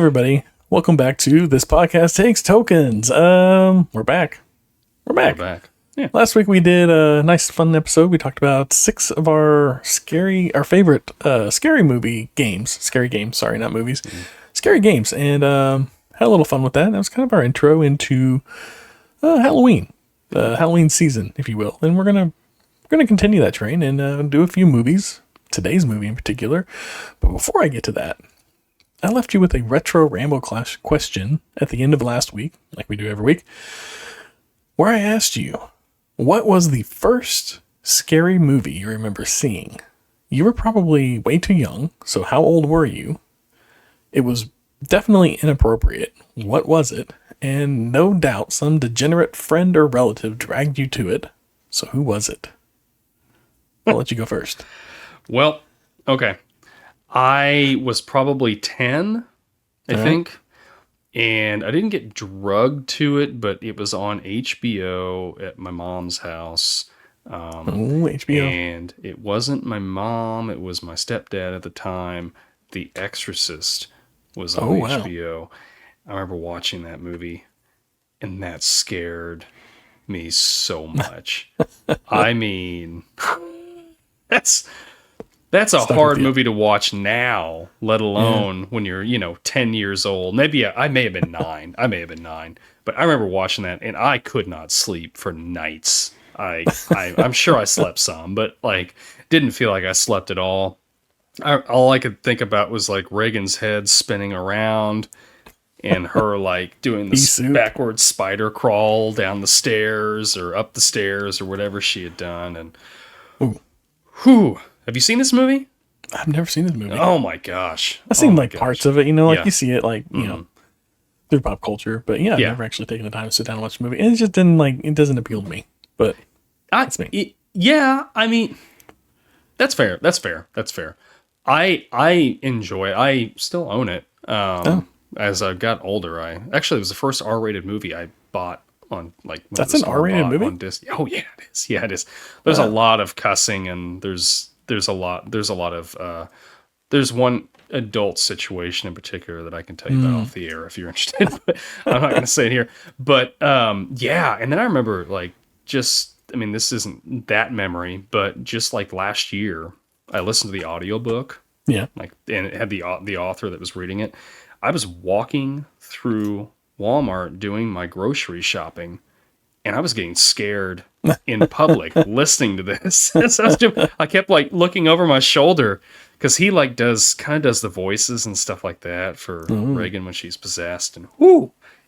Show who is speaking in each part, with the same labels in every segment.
Speaker 1: everybody. Welcome back to This Podcast Takes Tokens. We're back. We're back.
Speaker 2: Yeah.
Speaker 1: Last week we did a nice fun episode. We talked about 6 of our favorite scary movie games. Scary games, sorry, not movies. Scary games. And had a little fun with that. That was kind of our intro into Halloween. Halloween season, if you will. And we're gonna continue that train and do a few movies. Today's movie in particular. But before I get to that, I left you with a Retro Ramble question at the end of last week, like we do every week, where I asked you, what was the first scary movie you remember seeing? You were probably way too young, so how old were you? It was definitely inappropriate. What was it? And no doubt some degenerate friend or relative dragged you to it. So who was it? I'll let you go first.
Speaker 2: Well, okay. I was probably 10, I think, and I didn't get drugged to it, but it was on HBO at my mom's house.
Speaker 1: HBO.
Speaker 2: And it wasn't my mom, it was my stepdad at the time. The Exorcist was on HBO. I remember watching that movie, and that scared me so much. I mean, That's a hard movie to watch now, let alone when you're, 10 years old. Maybe I may have been 9. But I remember watching that, and I could not sleep for nights. I'm sure I slept some, but didn't feel like I slept at all. All I could think about was Reagan's head spinning around, and her doing this backward spider crawl down the stairs or up the stairs or whatever she had done. And whew. Have you seen this movie?
Speaker 1: I've never seen this movie.
Speaker 2: Oh my gosh.
Speaker 1: I've seen parts of it, you see it
Speaker 2: Mm-hmm.
Speaker 1: Through pop culture, but I've never actually taken the time to sit down and watch the movie. And it just didn't it doesn't appeal to me. But that's me.
Speaker 2: I mean, that's fair. I enjoy it. I still own it. As I got older, it was the first R-rated movie I bought on
Speaker 1: that's an R-rated movie
Speaker 2: on Disney. Oh yeah, it is. Yeah, it is. There's a lot of cussing, and there's one adult situation in particular that I can tell you about off the air if you're interested. But I'm not going to say it here. But and then I remember this isn't that memory, but just last year, I listened to the audiobook.
Speaker 1: Yeah.
Speaker 2: And it had the author that was reading it. I was walking through Walmart doing my grocery shopping, and I was getting scared in public listening to this. I kept looking over my shoulder because he does the voices and stuff like that for Reagan when she's possessed. And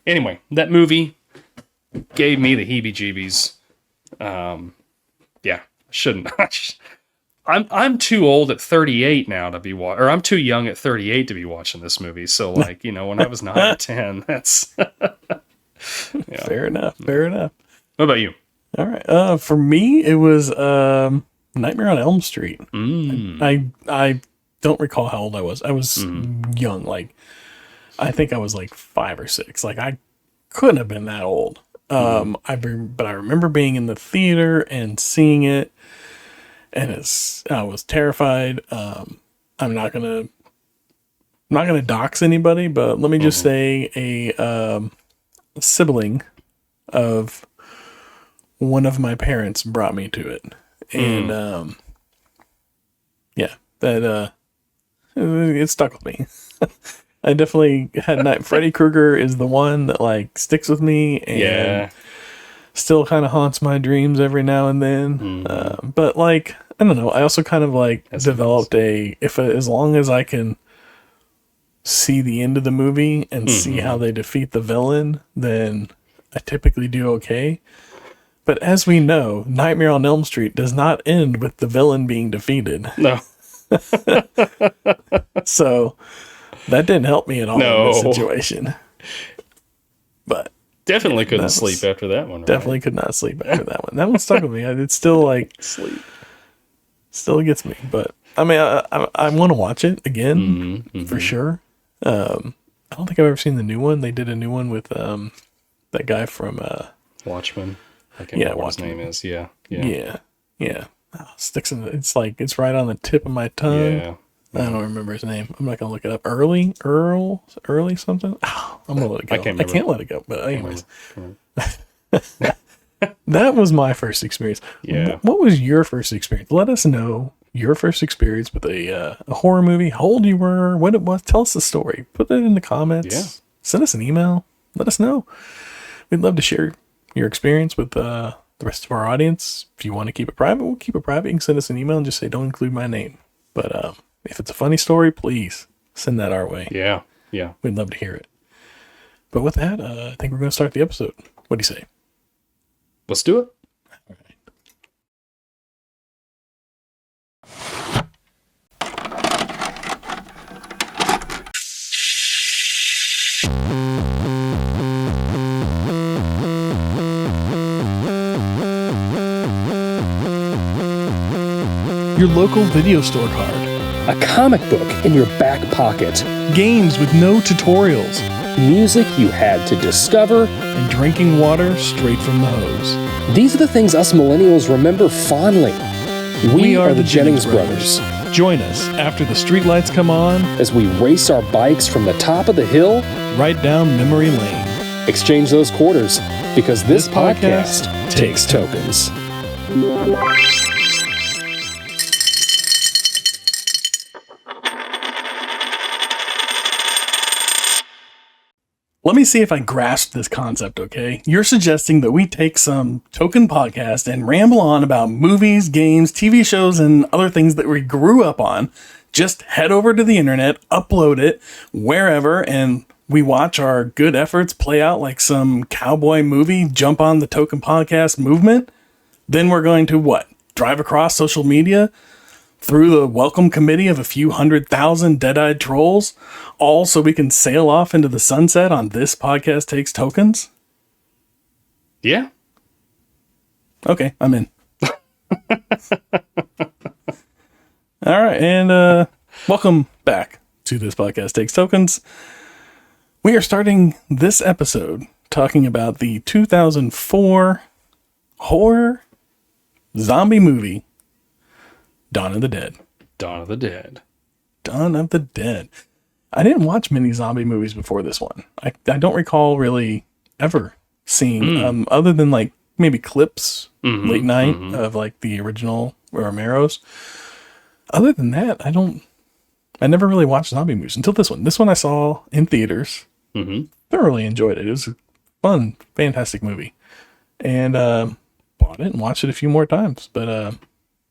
Speaker 2: anyway, that movie gave me the heebie-jeebies. Shouldn't. I'm too old at 38 now to be or I'm too young at 38 to be watching this movie. So when I was 9 or 10, that's
Speaker 1: Fair enough.
Speaker 2: What about you?
Speaker 1: All right. For me, it was Nightmare on Elm Street. I don't recall how old I was. I was young. I think I was 5 or 6. I couldn't have been that old. But I remember being in the theater and seeing it, and I was terrified. I'm not gonna dox anybody, but let me just say a sibling of one of my parents brought me to it, and it stuck with me. I definitely had Freddy Krueger is the one that sticks with me and still kind of haunts my dreams every now and then. But I don't know. I also kind of developed as long as I can see the end of the movie and see how they defeat the villain, then I typically do okay. But as we know, Nightmare on Elm Street does not end with the villain being defeated.
Speaker 2: No.
Speaker 1: So that didn't help me at all in this situation. But
Speaker 2: definitely couldn't sleep after that one. Right?
Speaker 1: Definitely could not sleep after that one. That one stuck with me. It's still
Speaker 2: sleep.
Speaker 1: Still gets me. But I mean, I want to watch it again for sure. I don't think I've ever seen the new one. They did a new one with that guy from
Speaker 2: Watchmen. I can't remember what his name is. Yeah.
Speaker 1: Oh, sticks in. It's right on the tip of my tongue. I don't remember his name. I'm not gonna look it up. Early something. Oh, I'm gonna let it go. I can't let it go. But anyways, that was my first experience.
Speaker 2: Yeah.
Speaker 1: What was your first experience? Let us know your first experience with a horror movie. How old you were? What it was? Tell us the story. Put it in the comments.
Speaker 2: Yeah.
Speaker 1: Send us an email. Let us know. We'd love to share your experience with the rest of our audience. If you want to keep it private, we'll keep it private. You can send us an email and just say, don't include my name. But if it's a funny story, please send that our way.
Speaker 2: Yeah. Yeah.
Speaker 1: We'd love to hear it. But with that, I think we're going to start the episode. What do you say?
Speaker 2: Let's do it.
Speaker 1: All right. Your local video store card.
Speaker 3: A comic book in your back pocket.
Speaker 1: Games with no tutorials.
Speaker 3: Music you had to discover.
Speaker 1: And drinking water straight from the hose.
Speaker 3: These are the things us millennials remember fondly. We are the Jennings brothers.
Speaker 1: Join us after the streetlights come on
Speaker 3: as we race our bikes from the top of the hill
Speaker 1: right down memory lane.
Speaker 3: Exchange those quarters because this podcast takes tokens.
Speaker 1: Let me see if I grasp this concept, okay? You're suggesting that we take some token podcast and ramble on about movies, games, TV shows, and other things that we grew up on. Just head over to the internet, upload it wherever, and we watch our good efforts play out like some cowboy movie, jump on the token podcast movement. Then we're going to what? Drive across social media? Through the welcome committee of a few 100,000 dead-eyed trolls, all so we can sail off into the sunset on This Podcast Takes Tokens?
Speaker 2: Yeah.
Speaker 1: Okay, I'm in. All right, and welcome back to This Podcast Takes Tokens. We are starting this episode talking about the 2004 horror zombie movie, Dawn of the Dead.
Speaker 2: Dawn of the Dead.
Speaker 1: Dawn of the Dead. I didn't watch many zombie movies before this one. I don't recall really ever seeing, other than like maybe clips late night of like the original Romero's. Other than that, I never really watched zombie movies until this one. This one I saw in theaters. Thoroughly enjoyed it. It was a fun, fantastic movie. And bought it and watched it a few more times. But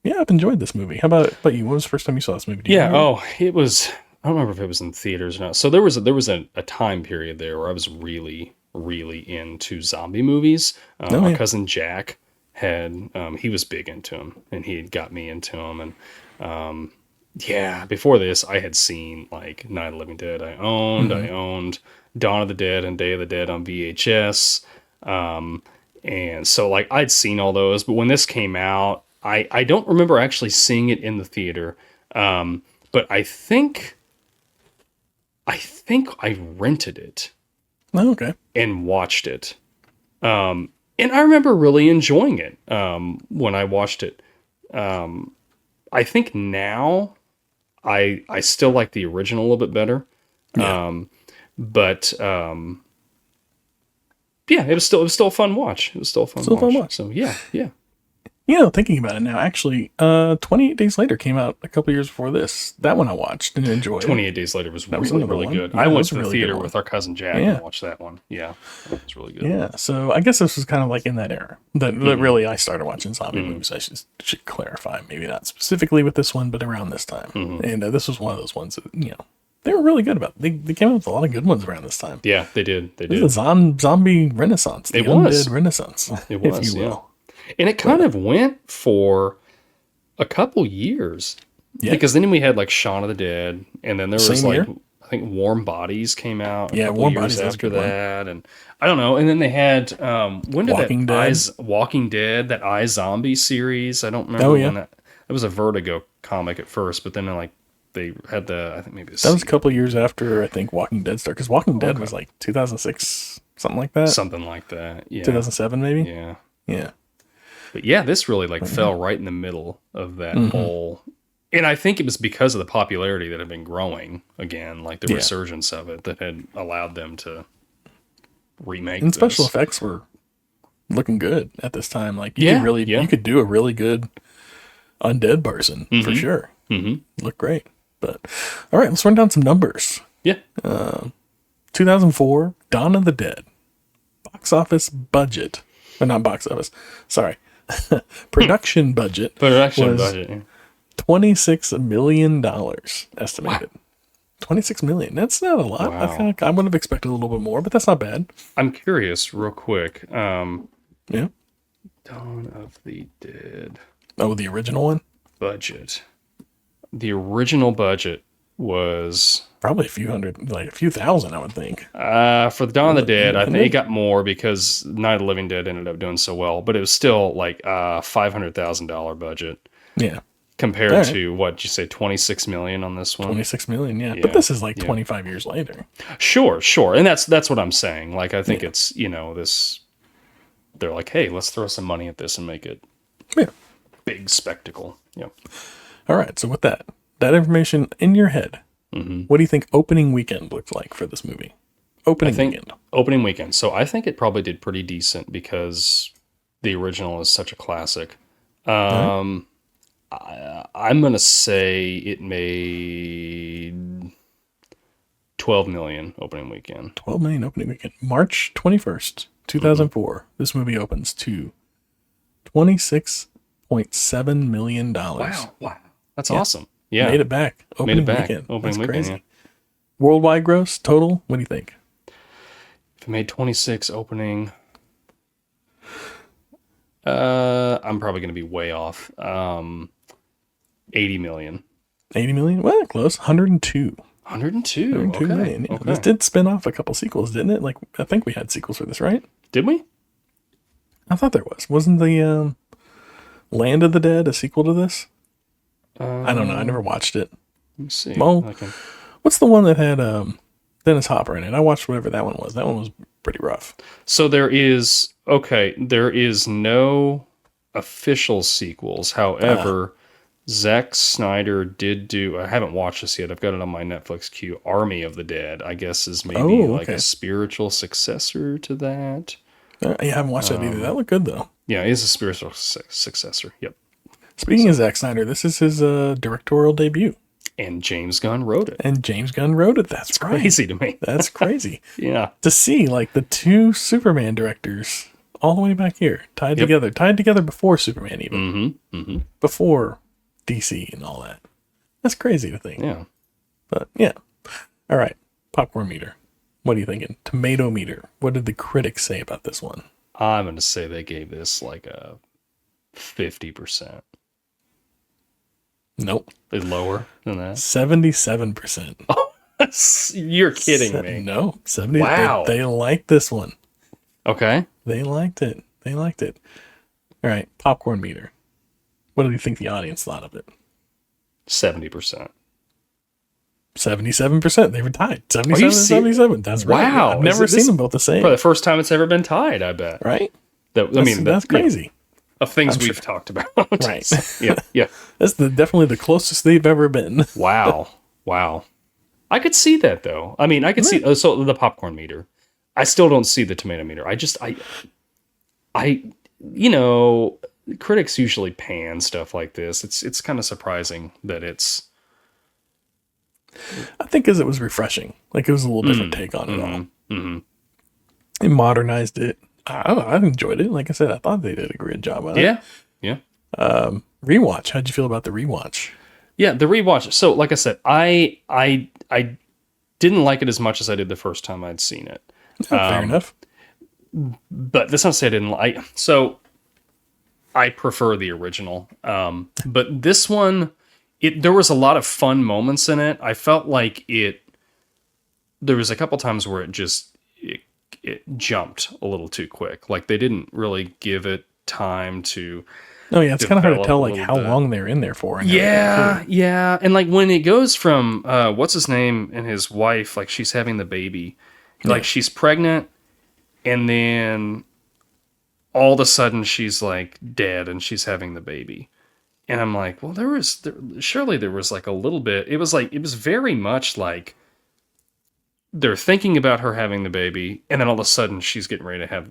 Speaker 1: yeah, I've enjoyed this movie. How about you? What was the first time you saw this movie?
Speaker 2: It was, I don't remember if it was in theaters or not. So there was a time period there where I was really, really into zombie movies. My cousin Jack had, he was big into them, and he had got me into them. And before this, I had seen like Night of the Living Dead. I owned Dawn of the Dead and Day of the Dead on VHS. And so like I'd seen all those, but when this came out, I don't remember actually seeing it in the theater, but I think I rented it.
Speaker 1: Oh, okay.
Speaker 2: And watched it. And I remember really enjoying it when I watched it. I think now I still like the original a little bit better. Yeah. It was still a fun watch. It was still a fun watch. So yeah.
Speaker 1: You know, thinking about it now, actually, 28 Days Later came out a couple years before this. That one I watched and enjoyed.
Speaker 2: 28 Days Later was really good.
Speaker 1: Yeah,
Speaker 2: I went to the theater with our cousin Jack and watched that one. Yeah, it was really good.
Speaker 1: Yeah, so I guess this was kind of like in that era that really I started watching zombie movies. I should clarify, maybe not specifically with this one, but around this time. And this was one of those ones that, they were really good about it. They came out with a lot of good ones around this time.
Speaker 2: Yeah, they did.
Speaker 1: It was a zombie renaissance. The undead renaissance,
Speaker 2: it was,
Speaker 1: if you will.
Speaker 2: Yeah. And it kind of went for a couple years. Yeah. Because then we had like Shaun of the Dead, and then there was I think Warm Bodies came out a couple years after that. And I don't know. And then they had when did Walking Dead, that iZombie series. I don't remember when that was a Vertigo comic at first, but then they had I think maybe
Speaker 1: that was a couple years after I think Walking Dead started, because Walking Dead was like 2006, something like that.
Speaker 2: Something like that. Yeah.
Speaker 1: 2007 maybe.
Speaker 2: Yeah. But yeah, this really fell right in the middle of that whole And I think it was because of the popularity that had been growing again, like the resurgence of it, that had allowed them to remake.
Speaker 1: And special effects were looking good at this time. Like you could do a really good undead person for sure. Look great. But all right, let's run down some numbers.
Speaker 2: Yeah.
Speaker 1: 2004, Dawn of the Dead. Box office budget. Or not box office. Sorry. Production budget. $26 million estimated. Wow. $26 million. That's not a lot. Wow. I would have expected a little bit more, but that's not bad.
Speaker 2: I'm curious, real quick.
Speaker 1: Yeah.
Speaker 2: Dawn of the Dead.
Speaker 1: Oh, the original one?
Speaker 2: Budget. The original budget was
Speaker 1: probably a few thousand, I would think.
Speaker 2: For the Dawn of the Dead, I think it got more because Night of the Living Dead ended up doing so well, but it was still like $500,000 budget.
Speaker 1: Yeah.
Speaker 2: Compared to what you say, 26 million on this one.
Speaker 1: 26 million, yeah. But this is like 25 years later.
Speaker 2: Sure, and that's what I'm saying. Like I think it's this. They're like, hey, let's throw some money at this and make it big spectacle. Yeah.
Speaker 1: All right. So with that information in your head, what do you think opening weekend looked like for this movie?
Speaker 2: Opening weekend. So I think it probably did pretty decent because the original is such a classic. I'm going to say it made 12 million opening weekend.
Speaker 1: 12 million opening weekend. March 21st, 2004. This movie opens to $26.7 million.
Speaker 2: Wow. That's awesome. Yeah.
Speaker 1: Made it back. Opening weekend.
Speaker 2: That's crazy.
Speaker 1: Yeah. Worldwide gross total, what do you think?
Speaker 2: If it made 26 opening, I'm probably going to be way off. 80 million.
Speaker 1: 80 million? Well, close. 102.
Speaker 2: 102
Speaker 1: million. Yeah.
Speaker 2: Okay.
Speaker 1: This did spin off a couple sequels, didn't it? Like, I think we had sequels for this, right?
Speaker 2: Did we?
Speaker 1: I thought there was. Wasn't the Land of the Dead a sequel to this? I don't know. I never watched it.
Speaker 2: Let me see.
Speaker 1: Well, what's the one that had Dennis Hopper in it? I watched whatever that one was. That one was pretty rough.
Speaker 2: So there is no official sequels. However, Zack Snyder did do, I haven't watched this yet. I've got it on my Netflix queue. Army of the Dead, I guess, is maybe like a spiritual successor to that.
Speaker 1: I haven't watched that either. That looked good, though.
Speaker 2: Yeah, it is a spiritual successor. Yep.
Speaker 1: Speaking of Zack Snyder, this is his directorial debut.
Speaker 2: And James Gunn wrote it.
Speaker 1: That's right.
Speaker 2: Crazy to me.
Speaker 1: That's crazy.
Speaker 2: Yeah.
Speaker 1: To see like the two Superman directors all the way back here, tied together before Superman even. Before DC and all that. That's crazy to think.
Speaker 2: Yeah.
Speaker 1: But yeah. All right. Popcorn meter. What are you thinking? Tomato meter. What did the critics say about this one?
Speaker 2: I'm going to say they gave this like a 50%.
Speaker 1: Nope.
Speaker 2: It's lower than that.
Speaker 1: 77%.
Speaker 2: Oh, you're kidding me.
Speaker 1: No. 70.
Speaker 2: Wow.
Speaker 1: They liked this one.
Speaker 2: Okay.
Speaker 1: They liked it. All right. Popcorn meter. What do you think the audience thought of it?
Speaker 2: 70%.
Speaker 1: 77%. They were tied. 77 and 77. That's right.
Speaker 2: Wow.
Speaker 1: I've never seen them both the same.
Speaker 2: Probably the first time it's ever been tied, I bet.
Speaker 1: Right?
Speaker 2: That's
Speaker 1: crazy.
Speaker 2: Of things we've talked about.
Speaker 1: Right.
Speaker 2: Yeah.
Speaker 1: That's definitely the closest they've ever been.
Speaker 2: Wow. I could see that, though. I mean, I could see... So the popcorn meter. I still don't see the tomato meter. Critics usually pan stuff like this. It's kind of surprising that it's...
Speaker 1: I think because it was refreshing. Like, it was a little different take on it all. It modernized it. I don't know. I enjoyed it. Like I said, I thought they did a great job on it.
Speaker 2: Yeah.
Speaker 1: Rewatch. How'd you feel about the rewatch?
Speaker 2: Yeah, the rewatch. So, like I said, I didn't like it as much as I did the first time I'd seen it.
Speaker 1: Fair enough.
Speaker 2: But that's not to say I didn't like. So, I prefer the original. But this one, there was a lot of fun moments in it. I felt like there was a couple times where it jumped a little too quick. Like they didn't really give it time to.
Speaker 1: Oh yeah, it's kind of hard to tell like how long they're in there for.
Speaker 2: Yeah, and like when it goes from what's his name and his wife, like she's having the baby, like she's pregnant, and then all of a sudden she's like dead and she's having the baby, And I'm like, well, surely there was like a little bit. It was very much like they're thinking about her having the baby, and then all of a sudden she's getting ready to have,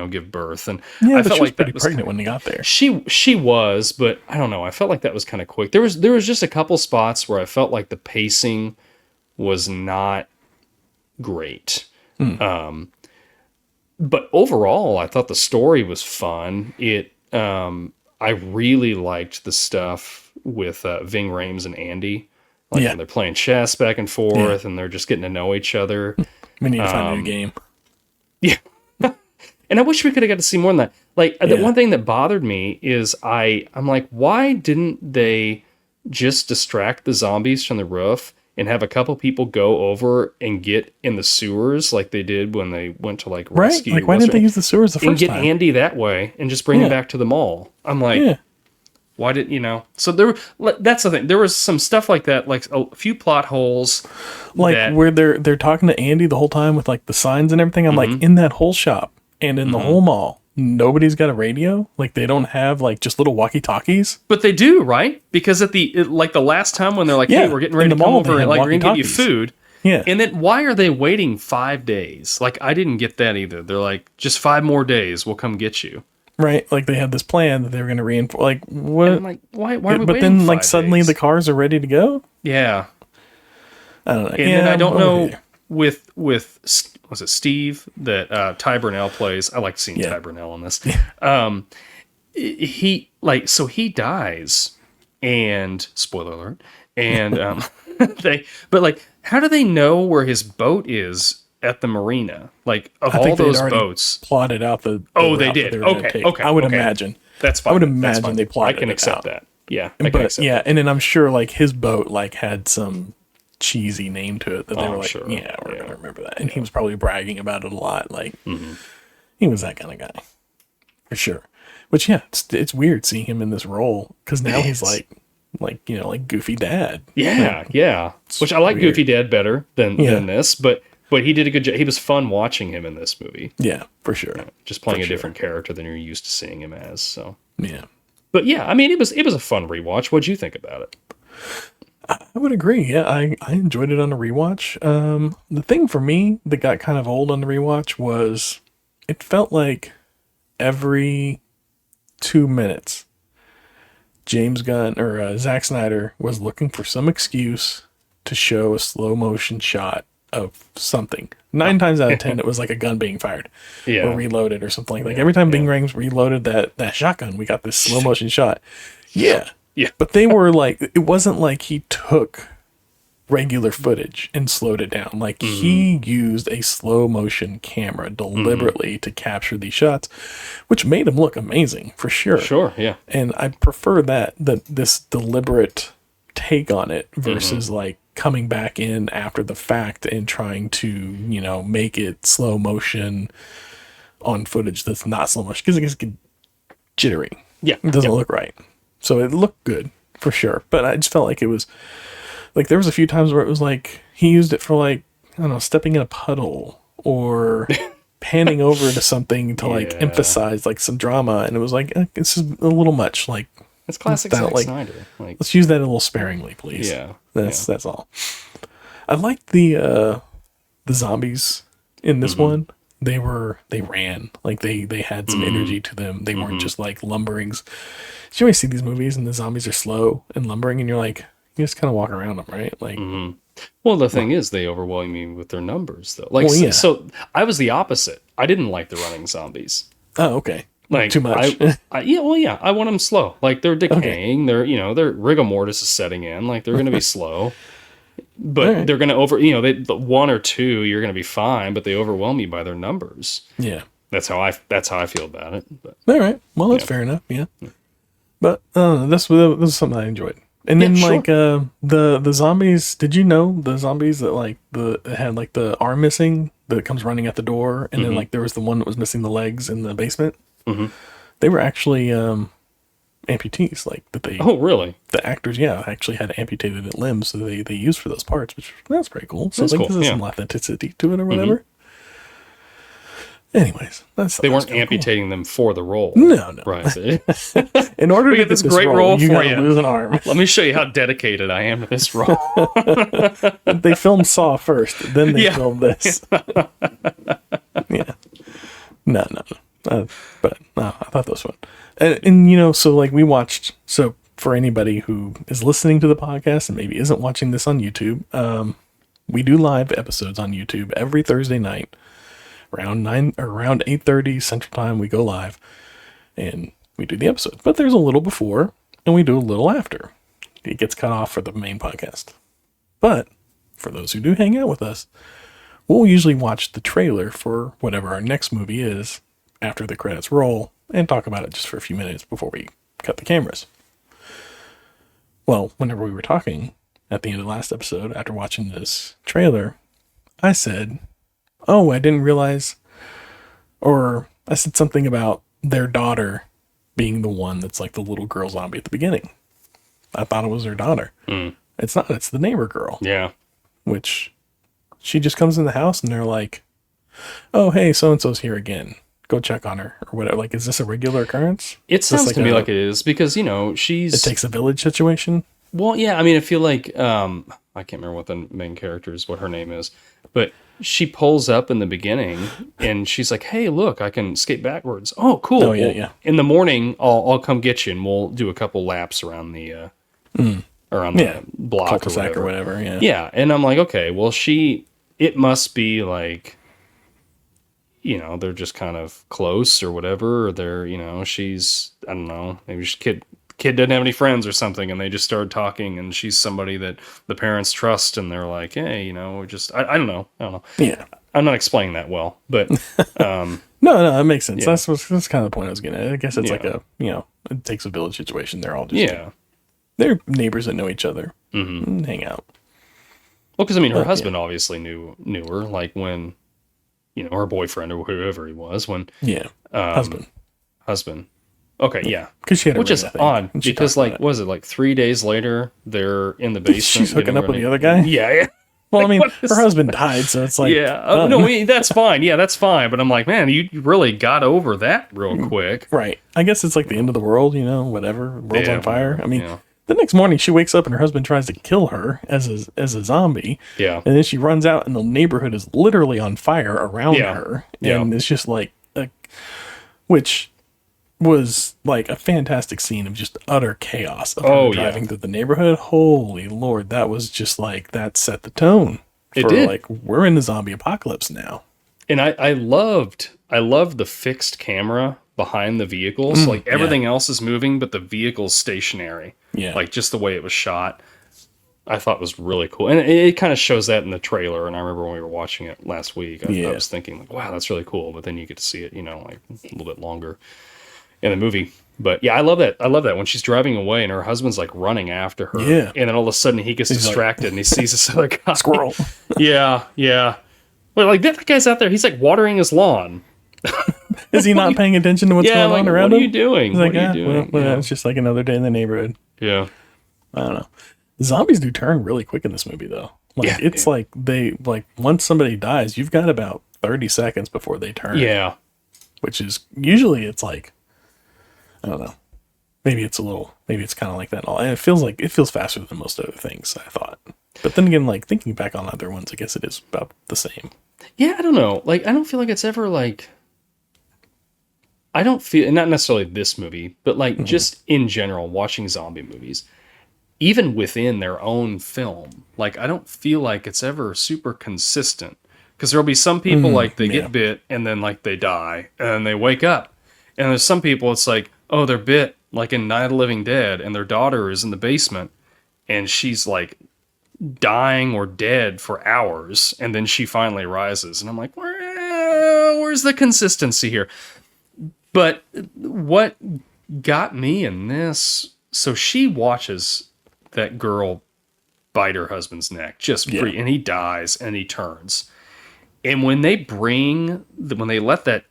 Speaker 2: give birth. And
Speaker 1: Yeah,
Speaker 2: I
Speaker 1: but
Speaker 2: felt
Speaker 1: she was
Speaker 2: like
Speaker 1: pretty
Speaker 2: that was
Speaker 1: pregnant when they got there.
Speaker 2: she was, but I don't know. I felt like that was kind of quick. There was just a couple spots where I felt like the pacing was not great. But overall, I thought the story was fun. I really liked the stuff with Ving Rhames and Andy. Like when they're playing chess back and forth, and they're just getting to know each other.
Speaker 1: We need to find a new game.
Speaker 2: Yeah. And I wish we could have got to see more than that. Like, the one thing that bothered me is I'm like, why didn't they just distract the zombies from the roof and have a couple people go over and get in the sewers like they did when they went to, like, rescue?
Speaker 1: Like, why didn't they use the sewers the first time?
Speaker 2: And get Andy that way and just bring him back to the mall. I'm like... Why did So that's the thing. There was some stuff like that, like a few plot holes,
Speaker 1: like where they're talking to Andy the whole time with like the signs and everything. I'm like, in that whole shop and in the whole mall, nobody's got a radio. Like they don't have like just little walkie talkies.
Speaker 2: But they do, right? Because like the last time when they're like, hey, we're getting ready to come over and like we're gonna get you food.
Speaker 1: Yeah.
Speaker 2: And then why are they waiting 5 days? Like I didn't get that either. They're like, just 5 more days, we'll come get you.
Speaker 1: Right, like they had this plan that they were going to reinforce. Like what?
Speaker 2: I'm like, why are we
Speaker 1: But then, like
Speaker 2: 5
Speaker 1: suddenly,
Speaker 2: days?
Speaker 1: the cars are ready to go.
Speaker 2: Yeah,
Speaker 1: I don't know.
Speaker 2: and then I don't know with was it Steve that Ty Burnell plays? I like seeing Ty Burnell in this. He dies, and spoiler alert, and but like, how do they know where his boat is? At the marina, like of all those boats,
Speaker 1: plotted out the
Speaker 2: they did. Okay.
Speaker 1: I would imagine
Speaker 2: that's fine.
Speaker 1: I would imagine they plotted.
Speaker 2: I can accept that. Yeah, I can
Speaker 1: but
Speaker 2: accept that.
Speaker 1: and then I'm sure like his boat like had some cheesy name to it that they were like,
Speaker 2: sure.
Speaker 1: yeah, we're gonna remember that. And he was probably bragging about it a lot. Like he was that kind of guy for sure. Which it's weird seeing him in this role because now he's like Goofy Dad.
Speaker 2: Yeah. Which I like weird. Goofy Dad better than this, but he did a good job. He was fun watching him in this movie.
Speaker 1: Yeah, for sure.
Speaker 2: Just playing a different character than you're used to seeing him as. So
Speaker 1: yeah,
Speaker 2: but yeah, I mean, it was a fun rewatch. What'd you think about it?
Speaker 1: I would agree. Yeah, I enjoyed it on a rewatch. The thing for me that got kind of old on the rewatch was it felt like every 2 minutes, James Gunn or Zack Snyder was looking for some excuse to show a slow motion shot of something. 9 times out of 10, it was like a gun being fired or reloaded or something. Like every time Bing Rhames reloaded that shotgun, we got this slow motion shot. Yeah. But they were like, it wasn't like he took regular footage and slowed it down. Like he used a slow motion camera deliberately to capture these shots, which made him look amazing for sure.
Speaker 2: Sure, yeah.
Speaker 1: And I prefer that this deliberate take on it versus like coming back in after the fact and trying to, make it slow motion on footage that's not slow motion because it gets jittery.
Speaker 2: Yeah.
Speaker 1: It doesn't look right. So it looked good for sure. But I just felt like it was like there was a few times where it was like he used it for like, I don't know, stepping in a puddle or panning over to something to like emphasize like some drama. And it was like, this is a little much. Like,
Speaker 2: it's classic Zack Snyder. Like,
Speaker 1: let's use that a little sparingly, please.
Speaker 2: Yeah.
Speaker 1: That's all. I liked the zombies in this one. They ran. Like they had some energy to them. They weren't just like lumberings. You always see these movies and the zombies are slow and lumbering and you're like, you just kind of walk around them, right? Like
Speaker 2: well, the thing is they overwhelm me with their numbers though. Like so I was the opposite. I didn't like the running zombies.
Speaker 1: Oh, okay.
Speaker 2: Like
Speaker 1: too much.
Speaker 2: I want them slow. Like they're decaying. Okay. Their rigor mortis is setting in. Like they're going to be slow, but they're going to the 1 or 2 you're going to be fine. But they overwhelm you by their numbers. Yeah, that's how I feel about it. But,
Speaker 1: all right, well that's fair enough. Yeah, but this was something I enjoyed. And then like the zombies. Did you know the zombies that like had like the arm missing that comes running at the door, and then like there was the one that was missing the legs in the basement. They were actually amputees, like that they.
Speaker 2: Oh, really?
Speaker 1: The actors, actually had amputated limbs that they used for those parts, which that's pretty cool. So
Speaker 2: that's
Speaker 1: like
Speaker 2: cool.
Speaker 1: There's some authenticity to it or whatever. Anyways,
Speaker 2: they weren't amputating them for the role.
Speaker 1: No.
Speaker 2: Right.
Speaker 1: In order to get
Speaker 2: this great role
Speaker 1: you
Speaker 2: for
Speaker 1: gotta
Speaker 2: you,
Speaker 1: lose an arm.
Speaker 2: Let me show you how dedicated I am to this role.
Speaker 1: They filmed Saw first, then they filmed this. Yeah. No. But no, I thought this one. And so like we watched. So for anybody who is listening to the podcast and maybe isn't watching this on YouTube, we do live episodes on YouTube every Thursday night. Around 8:30 Central Time, we go live and we do the episode. But there's a little before and we do a little after. It gets cut off for the main podcast. But for those who do hang out with us, we'll usually watch the trailer for whatever our next movie is after the credits roll and talk about it just for a few minutes before we cut the cameras. Well, whenever we were talking at the end of the last episode, after watching this trailer, I said, oh, I didn't realize, or I said something about their daughter being the one that's like the little girl zombie at the beginning. I thought it was her daughter. It's not, it's the neighbor girl.
Speaker 2: Yeah.
Speaker 1: Which she just comes in the house and they're like, oh, hey, so-and-so's here again. Go check on her or whatever. Like, is this a regular occurrence?
Speaker 2: It sounds to me like it is because, she's...
Speaker 1: It takes a village situation.
Speaker 2: Well, yeah, I mean, I feel like, I can't remember what the main character is, what her name is, but she pulls up in the beginning and she's like, hey, look, I can skate backwards. Oh, cool.
Speaker 1: Oh, yeah.
Speaker 2: In the morning, I'll come get you and we'll do a couple laps around the, block
Speaker 1: or whatever. Yeah.
Speaker 2: Yeah. And I'm like, okay, well, it must be like, they're just kind of close or whatever, or they're, she's, I don't know, maybe kid didn't have any friends or something and they just started talking and she's somebody that the parents trust and they're like, hey, we're just, I don't know.
Speaker 1: Yeah.
Speaker 2: I'm not explaining that well, but,
Speaker 1: No, that makes sense.
Speaker 2: Yeah.
Speaker 1: That's kind of the point I was getting at. I guess it's like a, it takes a village situation. They're all just, they're neighbors that know each other and hang out.
Speaker 2: Well, because her husband obviously knew her, like when, her boyfriend or whoever he was when, husband. Okay, yeah.
Speaker 1: Because she had
Speaker 2: which is odd because like, was it like 3 days later they're in the basement?
Speaker 1: She's hooking up with the other guy.
Speaker 2: Yeah.
Speaker 1: Well, her husband died, so it's like,
Speaker 2: that's fine. Yeah, that's fine. But I'm like, man, you really got over that real quick,
Speaker 1: right? I guess it's like the end of the world, whatever. The world's on fire. I mean, the next morning she wakes up and her husband tries to kill her as a zombie.
Speaker 2: Yeah,
Speaker 1: and then she runs out and the neighborhood is literally on fire around her, and it's just like, which was like a fantastic scene of just utter chaos of her driving through the neighborhood. Holy Lord, that was just like, that set the tone.
Speaker 2: It did.
Speaker 1: Like, we're in the zombie apocalypse now.
Speaker 2: And I loved the fixed camera behind the vehicles. Like everything else is moving, but the vehicle's stationary.
Speaker 1: Yeah.
Speaker 2: Like just the way it was shot, I thought was really cool. And it kind of shows that in the trailer. And I remember when we were watching it last week, I was thinking like, wow, that's really cool. But then you get to see it, like a little bit longer in the movie. But yeah, I love that when she's driving away and her husband's like running after her.
Speaker 1: Yeah.
Speaker 2: And then all of a sudden he gets distracted and he sees this other guy.
Speaker 1: Squirrel.
Speaker 2: Yeah. Well, like that guy's out there. He's like watering his lawn.
Speaker 1: Is he not paying attention to what's going on around him?
Speaker 2: What are you doing?
Speaker 1: He's like, it's just like another day in the neighborhood.
Speaker 2: Yeah.
Speaker 1: I don't know. Zombies do turn really quick in this movie though. Like it's like they like once somebody dies, you've got about 30 seconds before they turn.
Speaker 2: Yeah.
Speaker 1: Which is usually it's like, I don't know. Maybe it's kind of like that. And it feels faster than most other things, I thought. But then again, like thinking back on other ones, I guess it is about the same.
Speaker 2: Yeah, I don't know. Like, I don't feel like it's ever like, I don't feel, not necessarily this movie, but like just in general, watching zombie movies, even within their own film, like I don't feel like it's ever super consistent. Because there'll be some people like they get bit and then like they die and then they wake up. And there's some people it's like, oh, they're bit, like in Night of the Living Dead, and their daughter is in the basement, and she's like dying or dead for hours, and then she finally rises. And I'm like, where's the consistency here? But what got me in this, so she watches that girl bite her husband's neck, and he dies, and he turns. And when they let that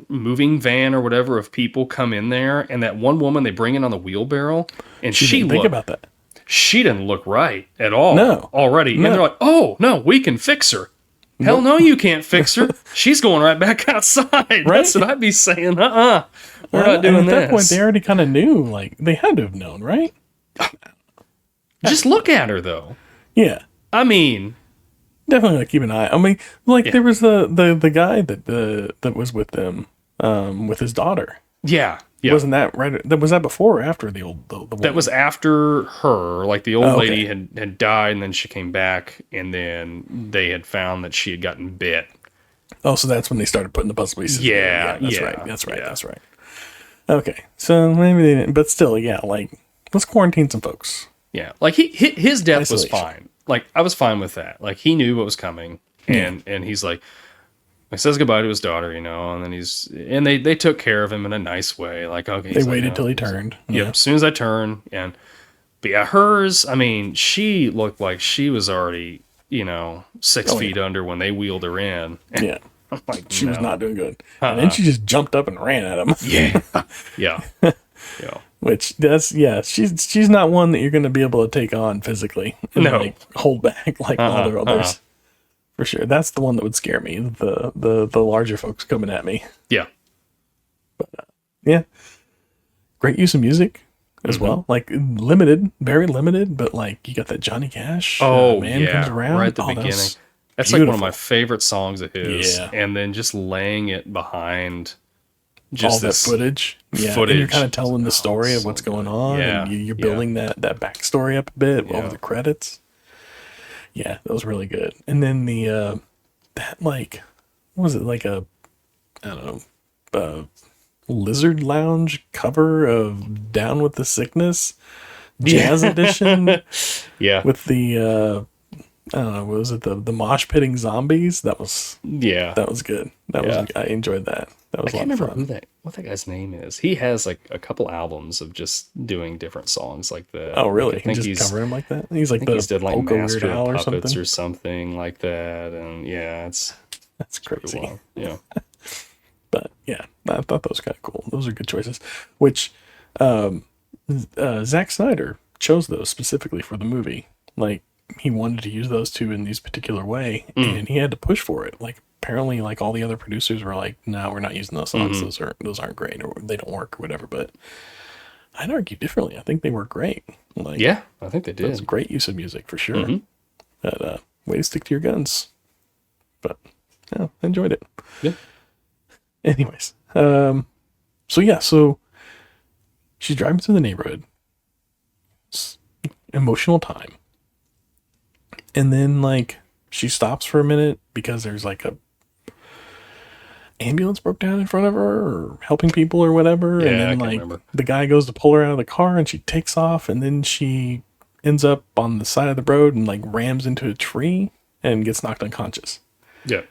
Speaker 2: moving van or whatever of people come in there, and that one woman they bring in on the wheelbarrow, and she
Speaker 1: didn't think about that.
Speaker 2: She didn't look right at all.
Speaker 1: No.
Speaker 2: Already.
Speaker 1: No.
Speaker 2: And they're like, oh, no, we can fix her. Hell no, you can't fix her. She's going right back outside. Right? That's what I'd be saying. We're not doing this.
Speaker 1: At that point, they already kind of knew. Like, they had to have known, right?
Speaker 2: Just look at her, though.
Speaker 1: Yeah.
Speaker 2: I mean,
Speaker 1: definitely like, keep an eye. I mean, like, there was the guy that was with them, with his daughter.
Speaker 2: Yeah.
Speaker 1: Wasn't that right? Was that before or after the woman?
Speaker 2: That was after her. Like, the old lady had died, and then she came back, and then they had found that she had gotten bit.
Speaker 1: Oh, so that's when they started putting the puzzle pieces.
Speaker 2: Yeah,
Speaker 1: That's right. Okay, so maybe they didn't, but still, yeah. Like, let's quarantine some folks.
Speaker 2: Yeah, like his death was fine. Like, I was fine with that. Like, he knew what was coming, and he's like. He says goodbye to his daughter, and then they took care of him in a nice way. Like, okay,
Speaker 1: they waited till he turned.
Speaker 2: Yeah, as soon as I turn, but yeah, hers. I mean, she looked like she was already, 6 feet under when they wheeled her in.
Speaker 1: Yeah, I'm like, she was not doing good, and then she just jumped up and ran at him.
Speaker 2: Yeah.
Speaker 1: Which she's not one that you're going to be able to take on physically and like hold back like all the others. For sure. That's the one that would scare me. The larger folks coming at me.
Speaker 2: Yeah.
Speaker 1: But great use of music as well. Like limited, very limited, but like you got that Johnny Cash. Man Comes Around.
Speaker 2: Right at the beginning. That's like one of my favorite songs of his. Yeah. And then just laying it behind just
Speaker 1: all that footage. Yeah. And you're kind of telling the story of what's going on.
Speaker 2: Yeah.
Speaker 1: And you're building that backstory up a bit over the credits. Yeah, that was really good. And then the that like what was it, like a Lizard Lounge cover of Down with the Sickness jazz edition. Yeah. With the I don't know, what was it, the mosh pitting zombies? That was good. I enjoyed that. That was a lot of fun.
Speaker 2: I can't remember what that guy's name is. He has like a couple albums of just doing different songs like that.
Speaker 1: Oh, really?
Speaker 2: Like, I think
Speaker 1: he's covering them like that? He's like
Speaker 2: he's did like Master of Puppets or something like that. And
Speaker 1: that's crazy.
Speaker 2: Yeah.
Speaker 1: But yeah, I thought those were kind of cool. Those are good choices. Which Zack Snyder chose those specifically for the movie. Like, he wanted to use those two in this particular way, and he had to push for it. Like, apparently, like, all the other producers were like, "No, we're not using those songs. Those aren't great, or they don't work, or whatever." But I'd argue differently. I think they work great. Like,
Speaker 2: yeah, I think they did.
Speaker 1: It's a great use of music for sure. But way to stick to your guns. But yeah, I enjoyed it.
Speaker 2: Yeah.
Speaker 1: Anyways, so she's driving through the neighborhood. It's emotional time. And then, like, she stops for a minute because there's, like, a ambulance broke down in front of her or helping people or whatever.
Speaker 2: Yeah,
Speaker 1: and then, like, the guy goes to pull her out of the car and she takes off. And then she ends up on the side of the road and, like, rams into a tree and gets knocked unconscious.
Speaker 2: Yeah.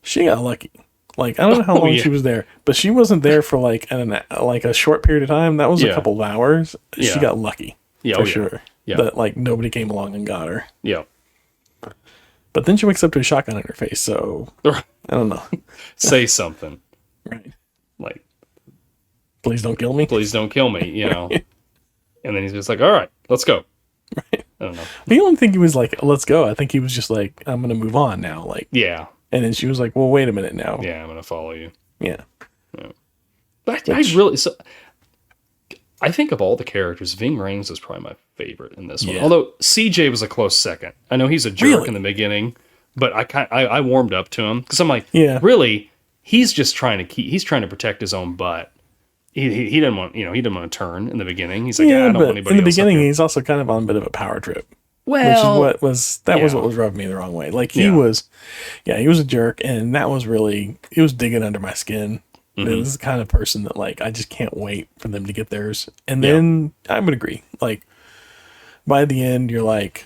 Speaker 1: She got lucky. Like, I don't know how long she was there, but she wasn't there for, like, a short period of time. That was a couple of hours. She got lucky. Yeah, for sure. Yeah. That, like, nobody came along and got her.
Speaker 2: Yeah.
Speaker 1: But then she wakes up to a shotgun in her face, so I don't know.
Speaker 2: Say something.
Speaker 1: Right.
Speaker 2: Like,
Speaker 1: please don't kill me.
Speaker 2: Please don't kill me, And then he's just like, all right, let's go.
Speaker 1: Right.
Speaker 2: I don't know.
Speaker 1: I don't think he was like, let's go. I think he was just like, I'm going to move on now. Like,
Speaker 2: yeah.
Speaker 1: And then she was like, well, wait a minute now.
Speaker 2: Yeah, I'm going to follow you.
Speaker 1: Yeah.
Speaker 2: But I think of all the characters, Ving Rhames is probably my favorite in this one. Although CJ was a close second. I know he's a jerk in the beginning, but I warmed up to him because I'm like, really, he's just trying to protect his own butt. He didn't want to turn in the beginning. He's like, I don't want anybody
Speaker 1: in the beginning. He's also kind of on a bit of a power trip.
Speaker 2: Well,
Speaker 1: which was what was rubbing me the wrong way. Like he was a jerk, and that was really, it was digging under my skin. This is the kind of person that, like, I just can't wait for them to get theirs. And then I would agree. Like, by the end, you're like,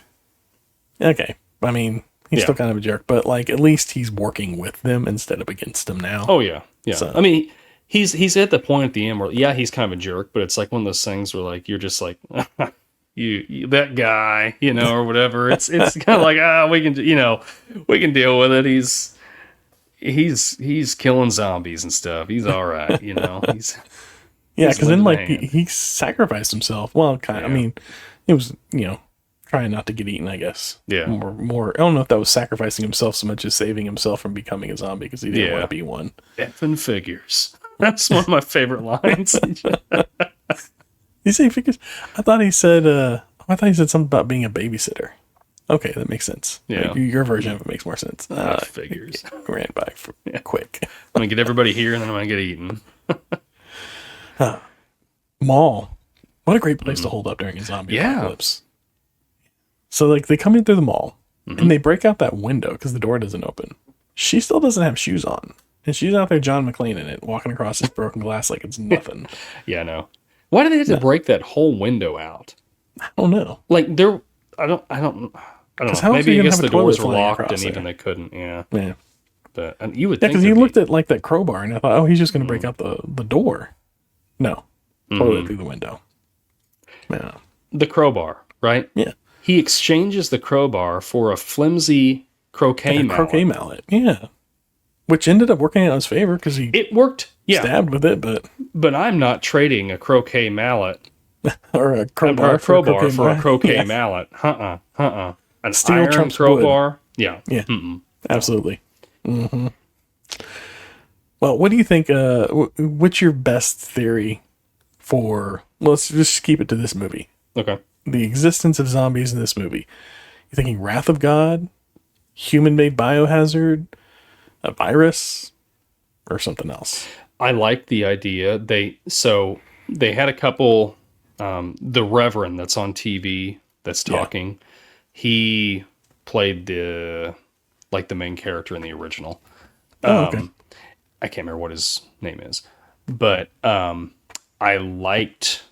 Speaker 1: okay. I mean, he's still kind of a jerk, but, like, at least he's working with them instead of against them now.
Speaker 2: Oh, yeah. Yeah. So, I mean, he's at the point at the end where, he's kind of a jerk, but it's like one of those things where, like, you're just like, you that guy, or whatever. It's kind of like, we can deal with it. He's killing zombies and stuff. He's all right, He's
Speaker 1: because then, like, he sacrificed himself. Well, kind of. I mean, it was trying not to get eaten, I guess.
Speaker 2: Yeah.
Speaker 1: More. I don't know if that was sacrificing himself so much as saving himself from becoming a zombie because he didn't want to be one.
Speaker 2: Effing figures. That's one of my favorite lines.
Speaker 1: You say figures? I thought he said something about being a babysitter. Okay, that makes sense.
Speaker 2: Yeah.
Speaker 1: Like, your version of it makes more sense.
Speaker 2: Figures.
Speaker 1: Ran by quick.
Speaker 2: I'm going to get everybody here and then I'm going to get eaten.
Speaker 1: Mall. What a great place to hold up during a zombie
Speaker 2: Yeah.
Speaker 1: apocalypse. So, like, they come in through the mall and they break out that window because the door doesn't open. She still doesn't have shoes on. And she's out there, John McClane in it, walking across this broken glass like it's nothing.
Speaker 2: Yeah, no. Why did they have to break that whole window out?
Speaker 1: I don't know.
Speaker 2: Like, I don't know.
Speaker 1: How
Speaker 2: Maybe I guess
Speaker 1: have
Speaker 2: the
Speaker 1: a toilet
Speaker 2: doors were
Speaker 1: flying
Speaker 2: locked
Speaker 1: across
Speaker 2: and even
Speaker 1: there?
Speaker 2: they couldn't. Yeah.
Speaker 1: Yeah.
Speaker 2: But you would
Speaker 1: Yeah,
Speaker 2: think
Speaker 1: because he
Speaker 2: there'd
Speaker 1: looked
Speaker 2: be-
Speaker 1: at like that crowbar and I thought, oh, he's just going to break out the door. No. Totally through the window. Yeah.
Speaker 2: the crowbar, right?
Speaker 1: Yeah.
Speaker 2: He exchanges the crowbar for a flimsy croquet mallet.
Speaker 1: Croquet mallet. Yeah. Which ended up working out in his favor because he
Speaker 2: It worked. Yeah.
Speaker 1: stabbed with it,
Speaker 2: But I'm not trading a croquet mallet
Speaker 1: or a
Speaker 2: or
Speaker 1: crowbar,
Speaker 2: a crowbar for a
Speaker 1: mallet.
Speaker 2: croquet
Speaker 1: Yeah.
Speaker 2: mallet. An
Speaker 1: Steel
Speaker 2: iron
Speaker 1: trumps
Speaker 2: crowbar. Yeah.
Speaker 1: Yeah. Absolutely. Mm-hmm. Well, what do you think? What's your best theory for? Let's just keep it to this movie.
Speaker 2: Okay.
Speaker 1: The existence of zombies in this movie. You thinking Wrath of God, human-made biohazard, a virus, or something else?
Speaker 2: I like the idea. They had a couple. The Reverend that's on TV that's talking. He played the main character in the original.
Speaker 1: Okay.
Speaker 2: I can't remember what his name is, but I liked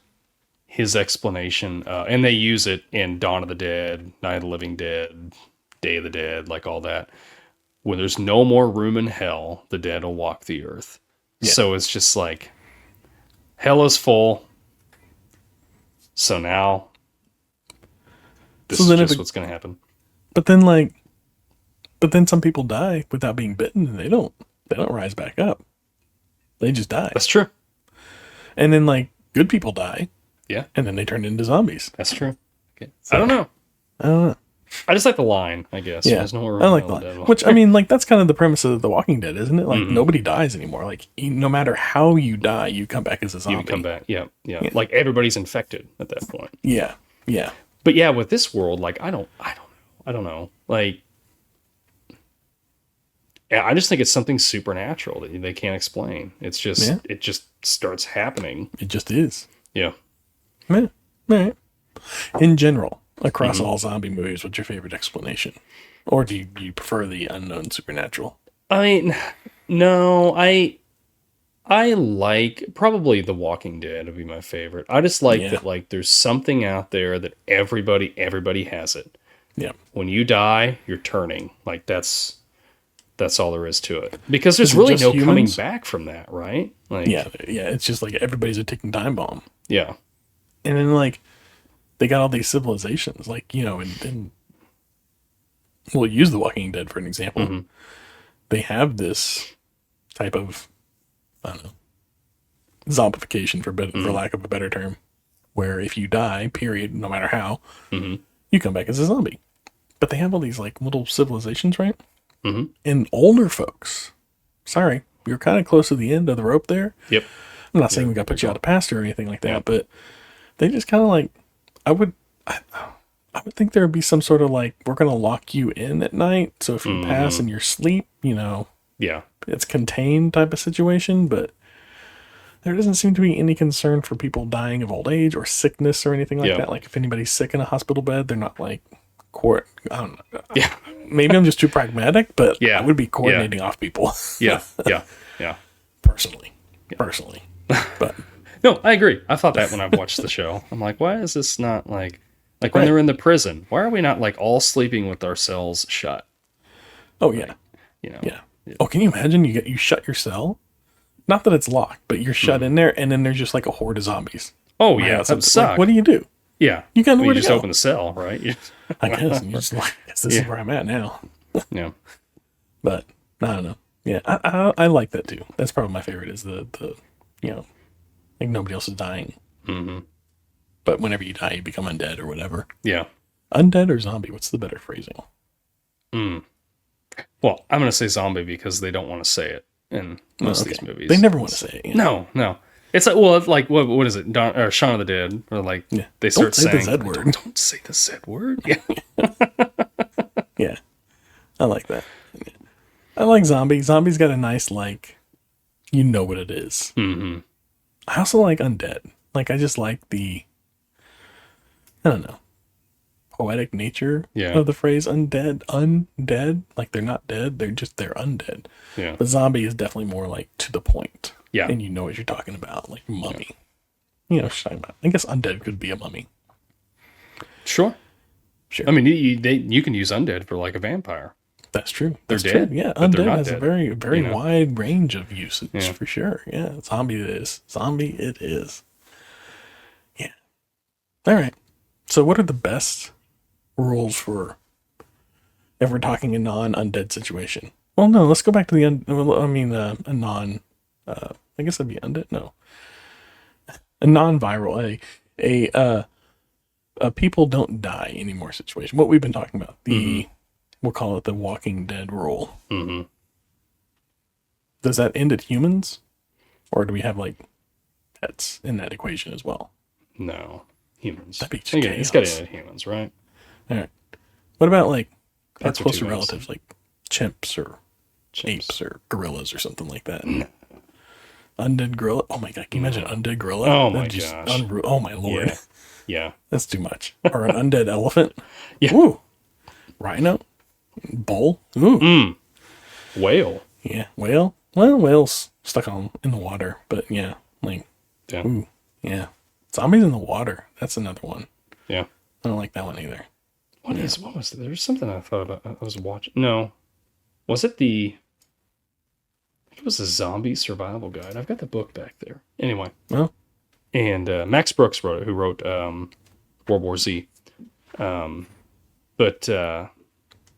Speaker 2: his explanation, and they use it in Dawn of the Dead, Night of the Living Dead, Day of the Dead, like all that. When there's no more room in hell, the dead will walk the earth.
Speaker 1: Yeah.
Speaker 2: So it's just like hell is full. So now this is just what's going to happen.
Speaker 1: But then some people die without being bitten, and they don't rise back up. They just die.
Speaker 2: That's true.
Speaker 1: And then good people die,
Speaker 2: Yeah,
Speaker 1: and then they turn into zombies.
Speaker 2: that's true. Okay. I don't know.
Speaker 1: I don't know.
Speaker 2: I just like the line, I guess.
Speaker 1: Yeah,
Speaker 2: There's no more
Speaker 1: I like
Speaker 2: room in
Speaker 1: that.
Speaker 2: hell,
Speaker 1: Which, I mean, that's kind of the premise of The Walking Dead, isn't it? Nobody dies anymore. No matter how you die, you come back as a zombie.
Speaker 2: you come back. Yeah. Like everybody's infected at that point.
Speaker 1: Yeah, yeah.
Speaker 2: But yeah, with this world, I don't know. I just think it's something supernatural that they can't explain. It's just, it just starts happening.
Speaker 1: It just is.
Speaker 2: Yeah.
Speaker 1: Yeah. Right. In general, across all zombie movies, what's your favorite explanation? Or do you prefer the unknown supernatural?
Speaker 2: I mean, no, I like probably The Walking Dead would be my favorite. I just like that there's something out there that everybody has it.
Speaker 1: Yeah.
Speaker 2: When you die, you're turning. That's all there is to it. Because there's really no coming back from that, right?
Speaker 1: Yeah, it's just everybody's a ticking time bomb.
Speaker 2: Yeah.
Speaker 1: And then they got all these civilizations, and we'll use The Walking Dead for an example.
Speaker 2: Mm-hmm.
Speaker 1: They have this type of, I don't know, zombification for lack of a better term, where if you die, period, no matter how, you come back as a zombie. But they have all these little civilizations, right? Mm-hmm. And older folks, sorry, you're kind of close to the end of the rope there.
Speaker 2: Yep.
Speaker 1: I'm not saying we got to put you out of pasture or anything like that, but they just kind of I would think there would be some sort of we're going to lock you in at night. So if you pass in your sleep, it's contained type of situation, but there doesn't seem to be any concern for people dying of old age or sickness or anything like that. If anybody's sick in a hospital bed, they're not I don't know.
Speaker 2: Yeah.
Speaker 1: Maybe I'm just too pragmatic, but
Speaker 2: Yeah.
Speaker 1: I would be coordinating off people.
Speaker 2: Yeah.
Speaker 1: Personally. But
Speaker 2: No, I agree. I thought that when I watched the show. I'm like, why is this not when they're in the prison? Why are we not all sleeping with our cells shut?
Speaker 1: oh yeah. Yeah. Oh, can you imagine you shut your cell? Not that it's locked, but you're shut in there, and then there's just a horde of zombies.
Speaker 2: Oh yeah, that would suck.
Speaker 1: What do you do?
Speaker 2: Yeah,
Speaker 1: You got nowhere to
Speaker 2: just
Speaker 1: go.
Speaker 2: open the cell, right?
Speaker 1: I guess. And you're just this is where I'm at now.
Speaker 2: Yeah.
Speaker 1: But I don't know. Yeah, I like that too. That's probably my favorite. Is the nobody else is dying. Mm-hmm. But whenever you die, you become undead or whatever.
Speaker 2: Yeah.
Speaker 1: Undead or zombie? What's the better phrasing?
Speaker 2: Well, I'm going to say zombie because they don't want to say it in most of these movies.
Speaker 1: They never want to say it.
Speaker 2: No. It's like, well, it's like, what is it? Or Shaun of the Dead. Or like, they start saying,
Speaker 1: the Z word.
Speaker 2: Don't say the Z word. Yeah.
Speaker 1: Yeah. I like that. Yeah. I like zombie. Zombie's got a nice, like, you know what it is.
Speaker 2: Mm-hmm.
Speaker 1: I also like undead. Like, I just like I don't know, poetic nature of the phrase undead. Undead. Like, they're not dead. They're undead.
Speaker 2: Yeah.
Speaker 1: But zombie is definitely more, like, to the point.
Speaker 2: Yeah.
Speaker 1: And you know what you're talking about. Like, mummy. You know what you're talking about. I guess undead could be a mummy.
Speaker 2: Sure. I mean, you can use undead for, like, a vampire.
Speaker 1: That's true.
Speaker 2: They're
Speaker 1: That's
Speaker 2: dead.
Speaker 1: true. Yeah,
Speaker 2: but
Speaker 1: undead has
Speaker 2: dead.
Speaker 1: a very wide range of usage for sure. Yeah, zombie it is. Yeah. All right. So, what are the best rules for if we're talking a non-undead situation? Well, no. Let's go back to a non. I guess that'd be undead. No, a non-viral. A people don't die anymore situation. What we've been talking about. We'll call it the Walking Dead rule.
Speaker 2: Mm-hmm.
Speaker 1: Does that end at humans? Or do we have, like, pets in that equation as well?
Speaker 2: No. Humans.
Speaker 1: That'd be
Speaker 2: it's got to end at humans, right?
Speaker 1: All right. What about, like, our
Speaker 2: Pets are
Speaker 1: closer
Speaker 2: too
Speaker 1: relatives, like chimps or apes or gorillas or something like that? Undead gorilla? Oh, my God. Can you imagine undead gorilla?
Speaker 2: Oh, my gosh.
Speaker 1: Oh, my Lord.
Speaker 2: Yeah.
Speaker 1: That's too much. Or an undead elephant?
Speaker 2: Yeah.
Speaker 1: Woo. Rhino? Bull? Ooh.
Speaker 2: Whale.
Speaker 1: Yeah. Whale? Well, whale's stuck in the water, but yeah. Like, ooh. Yeah. Zombies in the water. That's another one.
Speaker 2: Yeah.
Speaker 1: I don't like that one either.
Speaker 2: What was it? There's something I thought about. I was watching. No. Was it I think it was a zombie survival guide. I've got the book back there. Anyway.
Speaker 1: Well.
Speaker 2: And Max Brooks wrote it, who wrote World War Z.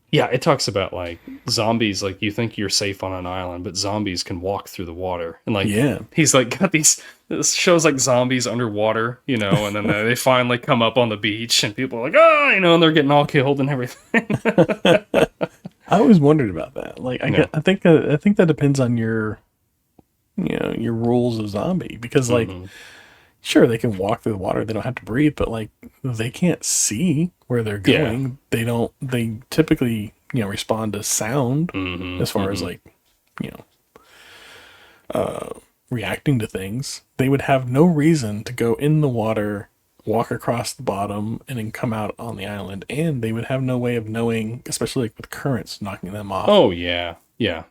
Speaker 2: Yeah, it talks about, like, zombies, like, you think you're safe on an island, but zombies can walk through the water. And, like, he's, like, got this shows, like, zombies underwater, you know, and then they finally come up on the beach, and people are like, you know, and they're getting all killed and everything.
Speaker 1: I always wondered about that. Like, I think that depends on your rules of zombie, because, like, sure, they can walk through the water. They don't have to breathe, but, like, they can't see where they're going. Yeah. They typically, respond to sound as far as, like, reacting to things. They would have no reason to go in the water, walk across the bottom, and then come out on the island. And they would have no way of knowing, especially, like, with currents knocking them off.
Speaker 2: Oh, yeah. Yeah.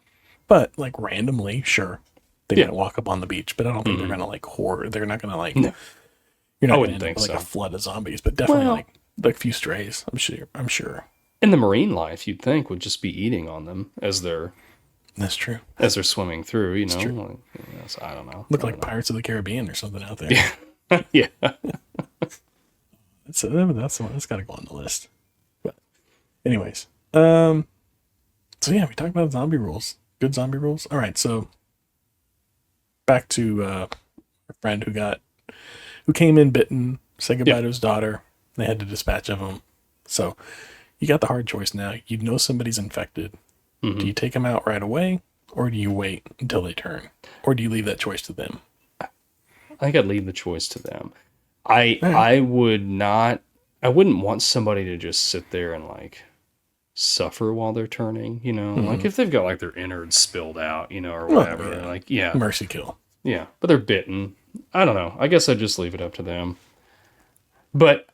Speaker 1: But, like, randomly, sure. They might walk up on the beach, but I don't think they're gonna, like, horde. They're not gonna, like, you're not gonna end up with, like, a flood of zombies, but definitely like a few strays. I'm sure.
Speaker 2: And the marine life, you'd think, would just be eating on them as they're.
Speaker 1: That's true.
Speaker 2: As they're swimming through, you know.
Speaker 1: That's true.
Speaker 2: Like, so I don't know.
Speaker 1: Look like Pirates of the Caribbean or something out there.
Speaker 2: Yeah. Yeah.
Speaker 1: That's the one that's got to go on the list. But, anyways, so yeah, we talked about zombie rules. Good zombie rules. All right, so. Back to a friend who came in bitten, said goodbye to his daughter. They had to dispatch of him. So you got the hard choice now. You know somebody's infected. Do you take them out right away, or do you wait until they turn, or do you leave that choice to them?
Speaker 2: I think I'd leave the choice to them. I wouldn't want somebody to just sit there and, like, suffer while they're turning, you know, like if they've got, like, their innards spilled out, you know, or whatever, like,
Speaker 1: mercy kill.
Speaker 2: Yeah, but they're bitten. I don't know. I guess I'd just leave it up to them. But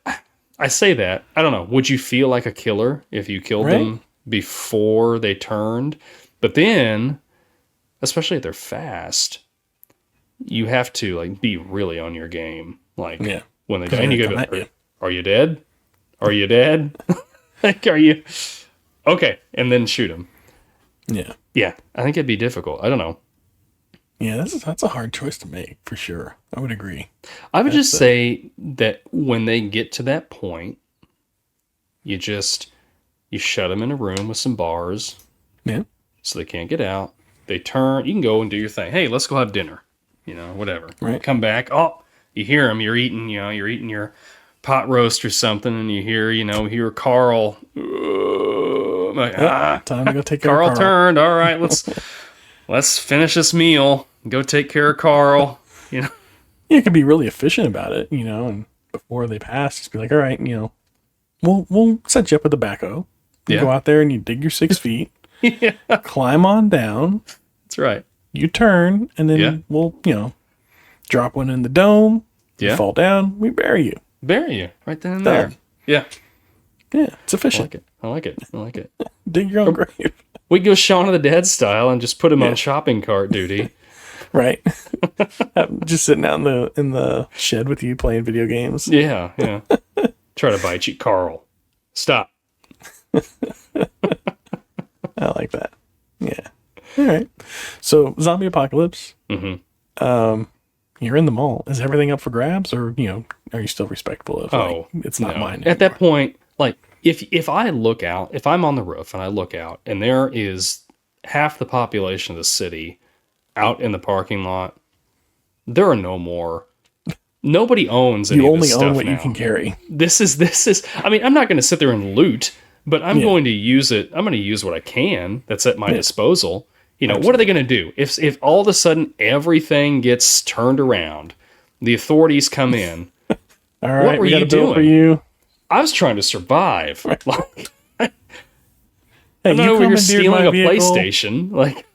Speaker 2: I say that, I don't know. Would you feel like a killer if you killed them before they turned? But then, especially if they're fast, you have to, like, be really on your game. Like, when they die, and you go, are you dead? Are you dead? Like, are you... Okay, and then shoot him.
Speaker 1: Yeah.
Speaker 2: Yeah, I think it'd be difficult. I don't know.
Speaker 1: Yeah, that's a hard choice to make, for sure. I would agree.
Speaker 2: I would just say that when they get to that point, you shut them in a room with some bars. Yeah. So they can't get out. They turn, you can go and do your thing. Hey, let's go have dinner. You know, whatever.
Speaker 1: Right.
Speaker 2: Come back. Oh, you hear them. You're eating your pot roast or something, and you hear Carl. I'm like,
Speaker 1: time to go take care
Speaker 2: Carl
Speaker 1: of Carl.
Speaker 2: turned. All right, let's finish this meal. Go take care of Carl.
Speaker 1: You could be really efficient about it, and before they pass, just be like, all right, we'll set you up with a backhoe. You go out there and you dig your 6 feet, climb on down.
Speaker 2: That's right.
Speaker 1: You turn, and then we'll, drop one in the dome.
Speaker 2: Yeah.
Speaker 1: You fall down, we bury you.
Speaker 2: Bury you right then and there. Yeah.
Speaker 1: Yeah, it's efficient.
Speaker 2: I like it.
Speaker 1: Dig your own grave.
Speaker 2: We go Shaun of the Dead style and just put him on shopping cart duty.
Speaker 1: Right. Just sitting out in the shed with you playing video games.
Speaker 2: Yeah. Try to bite you, Carl. Stop.
Speaker 1: I like that. Yeah. All right. So, zombie apocalypse.
Speaker 2: Mm-hmm.
Speaker 1: You're in the mall. Is everything up for grabs, or are you still respectful of? It's not mine anymore.
Speaker 2: At that point, like if I look out, if I'm on the roof and I look out, and there is half the population of the city out in the parking lot, there are no more. Nobody owns any of this stuff. You only own what you can carry. This is. I mean, I'm not going to sit there and loot, but I'm going to use it. I'm going to use what I can that's at my disposal. What are they going to do if all of a sudden everything gets turned around? The authorities come in.
Speaker 1: All right,
Speaker 2: what were you doing?
Speaker 1: For you.
Speaker 2: I was trying to survive.
Speaker 1: Right.
Speaker 2: Like,
Speaker 1: hey,
Speaker 2: I'm not over here stealing a PlayStation. Like,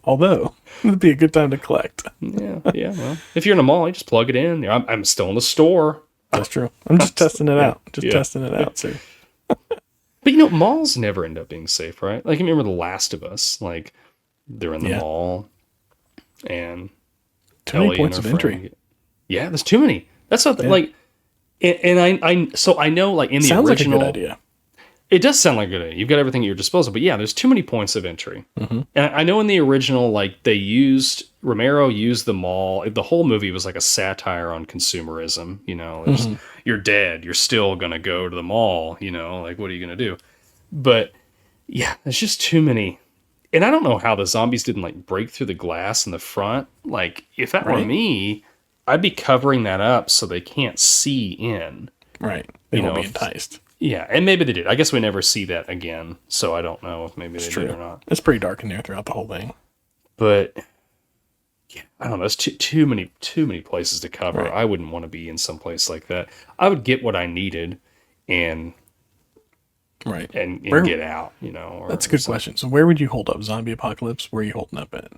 Speaker 1: although it'd be a good time to collect.
Speaker 2: Yeah. Well, if you're in a mall, you just plug it in. I'm still in the store.
Speaker 1: That's true. I'm just testing it out. Testing it out, sir.
Speaker 2: But malls never end up being safe, right? Like, I remember The Last of Us. Like, they're in the mall, and
Speaker 1: too many points of entry.
Speaker 2: Yeah, there's too many. That's not like, and I know, like, in the
Speaker 1: sounds
Speaker 2: original,
Speaker 1: like a good idea.
Speaker 2: It does sound like a good idea. You've got everything at your disposal, but there's too many points of entry. Mm-hmm. And I know in the original, like, Romero used the mall. The whole movie was like a satire on consumerism. You're dead. You're still going to go to the mall. Like, what are you going to do? But there's just too many. And I don't know how the zombies didn't, like, break through the glass in the front. Like, if that were me, I'd be covering that up so they can't see in.
Speaker 1: Right. They won't be enticed.
Speaker 2: Yeah, and maybe they did. I guess we never see that again, so I don't know if maybe they did or not.
Speaker 1: It's pretty dark in there throughout the whole thing.
Speaker 2: But I don't know. There's too many places to cover.
Speaker 1: Right.
Speaker 2: I wouldn't want to be in some place like that. I would get what I needed and get out.
Speaker 1: That's a good question. So where would you hold up? Zombie apocalypse? Where are you holding up at?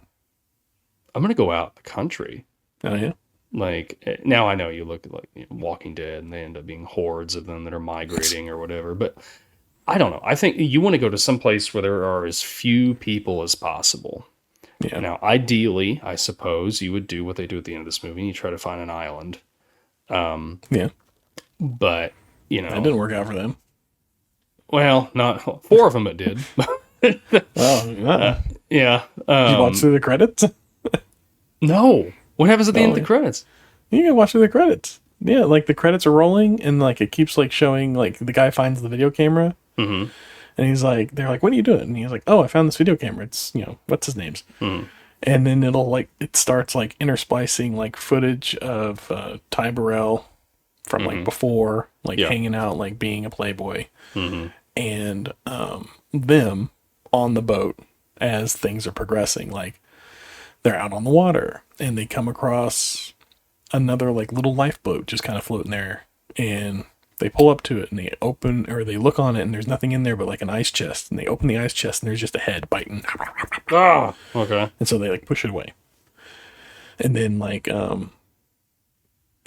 Speaker 2: I'm gonna go out the country.
Speaker 1: Oh yeah.
Speaker 2: Like, now I know you look at, like, Walking Dead, and they end up being hordes of them that are migrating or whatever, but I don't know. I think you want to go to some place where there are as few people as possible. Yeah. Now, ideally, I suppose you would do what they do at the end of this movie, and you try to find an island. But, that
Speaker 1: didn't work out for them.
Speaker 2: Well, not 4 of them it did.
Speaker 1: Yeah.
Speaker 2: Did
Speaker 1: you watch through the credits?
Speaker 2: No. What happens at the end of the credits?
Speaker 1: You can watch through the credits. Yeah, like the credits are rolling, and like it keeps like showing, like the guy finds the video camera, and he's like, they're like, "What are you doing?" And he's like, "Oh, I found this video camera. It's what's his name's?" And then it starts like intersplicing like footage of Ty Burrell from like before, like hanging out, like being a playboy, and them on the boat as things are progressing, like. They're out on the water, and they come across another like little lifeboat just kind of floating there, and they pull up to it, and they look on it, and there's nothing in there but like an ice chest, and they open the ice chest, and there's just a head biting.
Speaker 2: Ah, okay.
Speaker 1: And so they like push it away, and then like the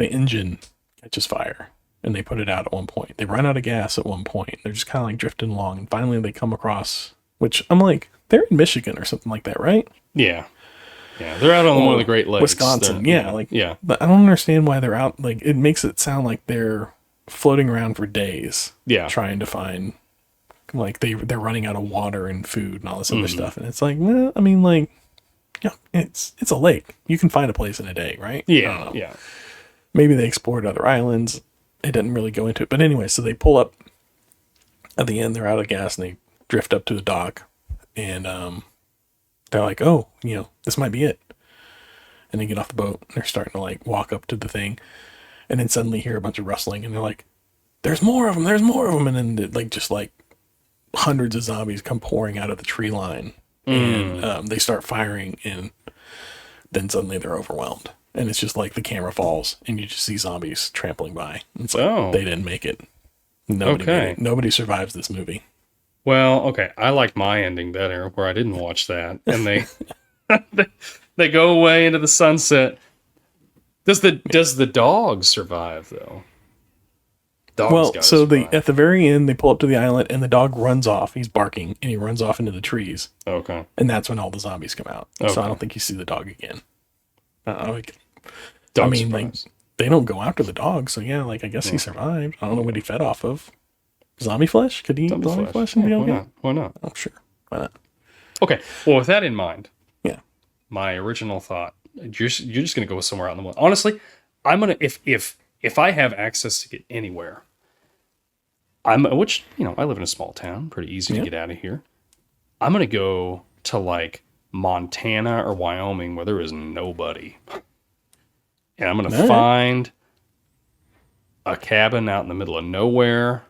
Speaker 1: engine catches fire, and they put it out at one point. They run out of gas at one point. They're just kind of like drifting along, and finally they come across, which I'm like, they're in Michigan or something like that, right?
Speaker 2: Yeah. Yeah, they're out on one of the Great Lakes.
Speaker 1: Wisconsin, But I don't understand why they're out. Like, it makes it sound like they're floating around for days. Yeah. Trying to find, like, they're running out of water and food and all this other stuff. And it's like, well, I mean, like, it's a lake. You can find a place in a day, right?
Speaker 2: Yeah, yeah.
Speaker 1: Maybe they explored other islands. It didn't really go into it. But anyway, so they pull up at the end. They're out of gas, and they drift up to the dock. And, they're like, oh, this might be it. And they get off the boat, and they're starting to like walk up to the thing. and then suddenly hear a bunch of rustling, and they're like, "There's more of them! There's more of them!" And then like just like hundreds of zombies come pouring out of the tree line, and they start firing, and then suddenly they're overwhelmed, and it's just like the camera falls, and you just see zombies trampling by. It's like they didn't make it. Nobody made it. Nobody survives this movie.
Speaker 2: Well, okay, I like my ending better, where I didn't watch that, and they they go away into the sunset. Does the dog survive though?
Speaker 1: Well, so at the very end, they pull up to the island, and the dog runs off. He's barking, and he runs off into the trees.
Speaker 2: Okay,
Speaker 1: and that's when all the zombies come out. Okay. So I don't think you see the dog again. Like, they don't go after the dog, so yeah, like I guess he survived. I don't know what he fed off of. Zombie flesh? Could he eat zombie flesh and be okay?
Speaker 2: Why not?
Speaker 1: Oh, sure. Why not?
Speaker 2: Okay. Well, with that in mind,
Speaker 1: yeah,
Speaker 2: my original thought, you're just gonna go somewhere out in the world. Honestly, I'm gonna if I have access to get anywhere, I live in a small town, pretty easy to get out of here. I'm gonna go to like Montana or Wyoming where there is nobody, and I'm gonna find a cabin out in the middle of nowhere.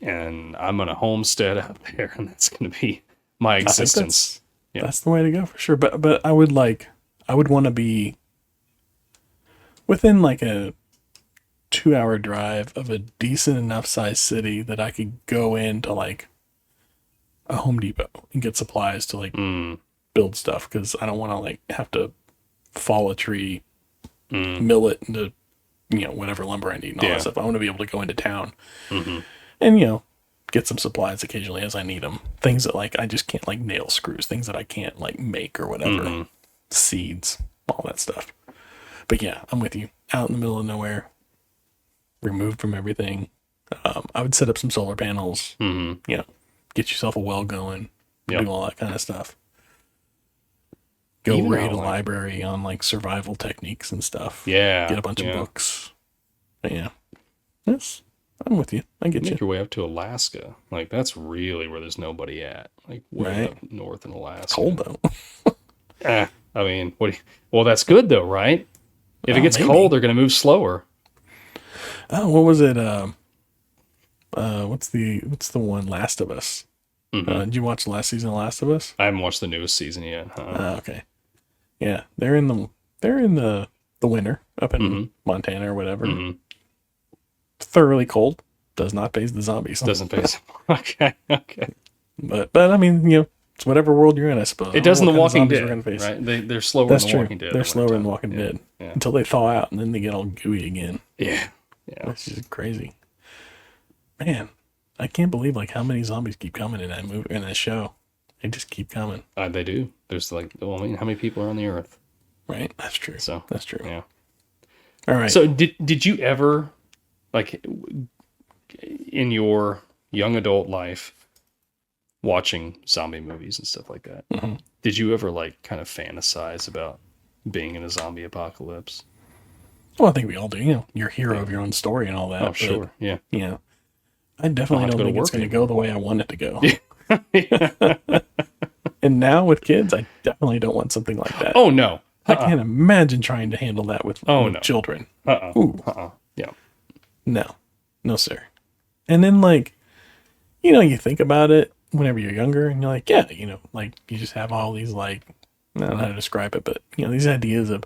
Speaker 2: And I'm going to homestead out there, and that's going to be my existence.
Speaker 1: That's the way to go for sure. But I would want to be within like a 2-hour drive of a decent enough sized city that I could go into like a Home Depot and get supplies to like build stuff. Cause I don't want to like have to fall a tree, mill it into, whatever lumber I need and all that stuff. I want to be able to go into town. And, get some supplies occasionally as I need them. Things that, like, I just can't, like, nail screws. Things that I can't, like, make or whatever. Seeds, all that stuff. But, yeah, I'm with you. Out in the middle of nowhere. Removed from everything. I would set up some solar panels. Get yourself a well going. Do all that kind of stuff. Go read a library on, like, survival techniques and stuff.
Speaker 2: Yeah.
Speaker 1: Get a bunch of books. But, yeah. Yes. I'm with you. I get you.
Speaker 2: Make your way up to Alaska. Like, that's really where there's nobody at. Like, way up north in Alaska.
Speaker 1: Cold, though.
Speaker 2: I mean, well, that's good, though, right? If it gets cold, they're going to move slower.
Speaker 1: Oh, what was it? What's the one? Last of Us. Did you watch the last season of Last of Us?
Speaker 2: I haven't watched the newest season yet.
Speaker 1: Okay. Yeah, they're in the winter up in Montana or whatever. Thoroughly cold. Does not phase the zombies.
Speaker 2: Doesn't phase. Okay.
Speaker 1: But I mean, it's whatever world you're in, I suppose.
Speaker 2: It does in The Walking Dead, right? They're slower in The Walking Dead.
Speaker 1: They're slower in The Walking Dead until they thaw out, and then they get all gooey again.
Speaker 2: Yeah.
Speaker 1: That's just crazy. Man, I can't believe like how many zombies keep coming in that movie, in that show. They just keep coming.
Speaker 2: They do. There's like, how many people are on the earth?
Speaker 1: Right. That's true.
Speaker 2: So
Speaker 1: that's true.
Speaker 2: Yeah.
Speaker 1: All right.
Speaker 2: So did you ever, like, in your young adult life, watching zombie movies and stuff like that, did you ever like kind of fantasize about being in a zombie apocalypse?
Speaker 1: Well, I think we all do. You're a hero of your own story and all that.
Speaker 2: Oh, sure. Yeah.
Speaker 1: I definitely don't think it's going to go the way I want it to go. And now with kids, I definitely don't want something like that.
Speaker 2: Oh, no.
Speaker 1: I can't imagine trying to handle that with children.
Speaker 2: Yeah.
Speaker 1: No, sir. And then, like, you think about it whenever you're younger, and you're like, like, you just have all these, like, I don't know how to describe it, but, these ideas of,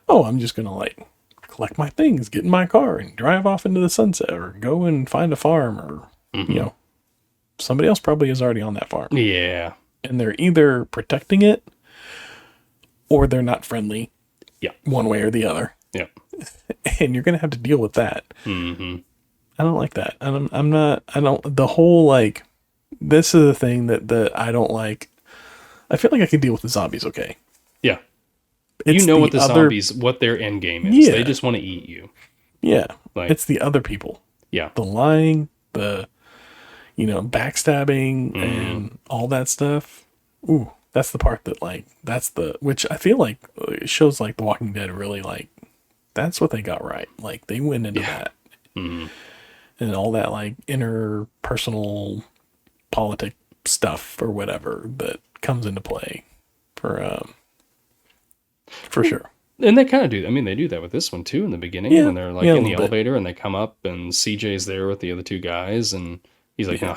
Speaker 1: I'm just going to, like, collect my things, get in my car, and drive off into the sunset, or go and find a farm, or, somebody else probably is already on that farm.
Speaker 2: Yeah.
Speaker 1: And they're either protecting it, or they're not friendly.
Speaker 2: Yeah.
Speaker 1: One way or the other.
Speaker 2: Yeah.
Speaker 1: And you're going to have to deal with that. I don't like that. The whole, like, this is the thing that I don't like. I feel like I can deal with the zombies okay.
Speaker 2: Yeah.
Speaker 1: It's
Speaker 2: what the zombies, what their end game is.
Speaker 1: Yeah.
Speaker 2: They just want to eat you.
Speaker 1: Yeah. Like, it's the other people.
Speaker 2: Yeah.
Speaker 1: The lying, the, backstabbing and all that stuff. Ooh, that's the part that, like, which I feel like shows like The Walking Dead really, like, that's what they got right. Like, they went into that. And all that, like, interpersonal politic stuff or whatever that comes into play for sure.
Speaker 2: And they kind of do. I mean, they do that with this one too in the beginning when they're like in the elevator and they come up and CJ's there with the other two guys and he's like, "No,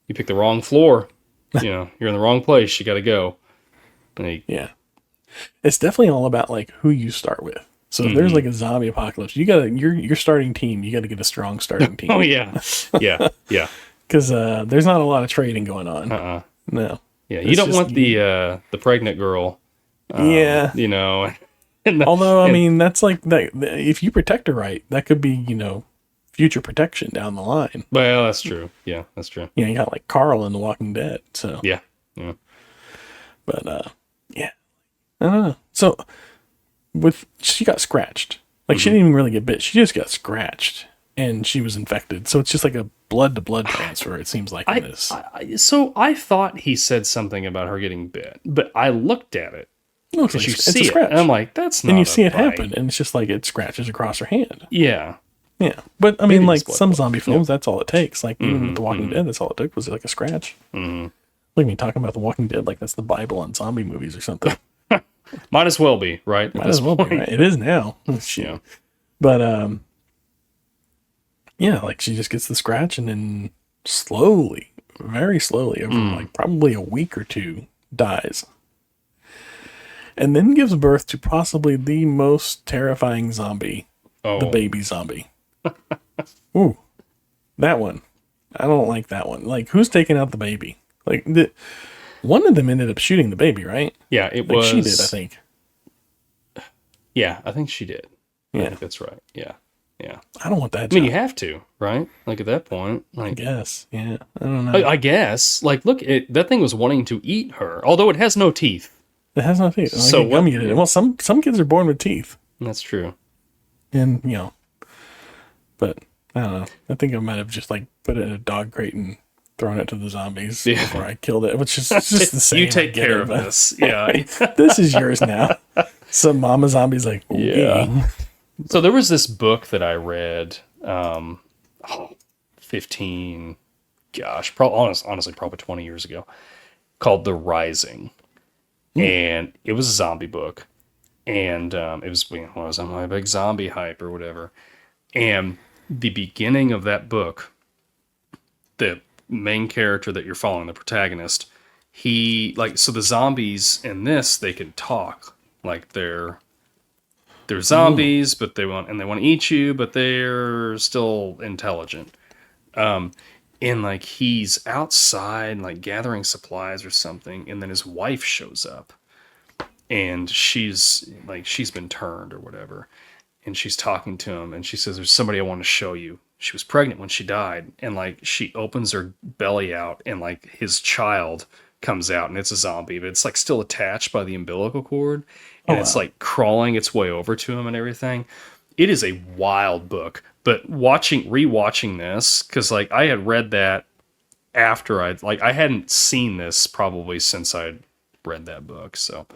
Speaker 2: you picked the wrong floor. You know, you're in the wrong place. You got to go." And
Speaker 1: it's definitely all about like who you start with. So if there's like a zombie apocalypse, you gotta your starting team. You got to get a strong starting team.
Speaker 2: Oh yeah, yeah.
Speaker 1: Because there's not a lot of trading going on. No.
Speaker 2: Yeah, you don't want the pregnant girl. You know.
Speaker 1: Although, I mean, that's like that. If you protect her right, that could be, future protection down the line.
Speaker 2: Well, that's true. Yeah, that's true.
Speaker 1: You got like Carl in The Walking Dead. So
Speaker 2: yeah.
Speaker 1: But I don't know. So she got scratched. Like she didn't even really get bit. She just got scratched, and she was infected. So it's just like a blood to blood transfer. It seems like in this.
Speaker 2: So I thought he said something about her getting bit, but I looked at it.
Speaker 1: No, it's
Speaker 2: you see it, and I'm like, that's not.
Speaker 1: And you see it
Speaker 2: bite.
Speaker 1: happen, and it's just like it scratches across her hand.
Speaker 2: Yeah.
Speaker 1: But I mean, like some zombie films, that's all it takes. Like even with The Walking Dead, that's all it took was like a scratch. Look at me talking about The Walking Dead like that's the Bible on zombie movies or something.
Speaker 2: Might as well be, right?
Speaker 1: Might as well be, right? It is now.
Speaker 2: Yeah.
Speaker 1: But like she just gets the scratch and then slowly, very slowly, over like probably a week or two, dies. And then gives birth to possibly the most terrifying zombie, the baby zombie. Ooh, that one. I don't like that one. Like, who's taking out the baby? Like, one of them ended up shooting the baby, right?
Speaker 2: Yeah,
Speaker 1: she did, I think.
Speaker 2: Yeah, I think she did.
Speaker 1: Yeah.
Speaker 2: I think that's right. Yeah.
Speaker 1: I don't want that job.
Speaker 2: I mean, you have to, right? Like, at that point. Like,
Speaker 1: I guess. Yeah. I don't know.
Speaker 2: I guess. Like, look, that thing was wanting to eat her, although it has no teeth.
Speaker 1: It has no teeth.
Speaker 2: So what?
Speaker 1: Well, some kids are born with teeth.
Speaker 2: That's true.
Speaker 1: And, but I don't know. I think I might have just like put it in a dog crate and thrown it to the zombies before I killed it, which is just the same.
Speaker 2: You take care of this. Yeah.
Speaker 1: This is yours now. Some mama zombie's like, okay.
Speaker 2: Yeah. So there was this book that I read, 15, honestly, probably 20 years ago, called The Rising. And it was a zombie book. And it was when I was on my big zombie hype or whatever. And the beginning of that book, the main character that you're following, the protagonist, so the zombies in this, they can talk. Like they're zombies, but they want to eat you, but they're still intelligent. And like he's outside, like gathering supplies or something, and then his wife shows up, and she's been turned or whatever, and she's talking to him, and she says, "There's somebody I want to show you. She was pregnant when she died," and like she opens her belly out, and like his child comes out, and it's a zombie, but it's like still attached by the umbilical cord, and it's like crawling its way over to him and everything. It is a wild book. But rewatching this, because like I had read that after I hadn't seen this probably since I'd read that book. So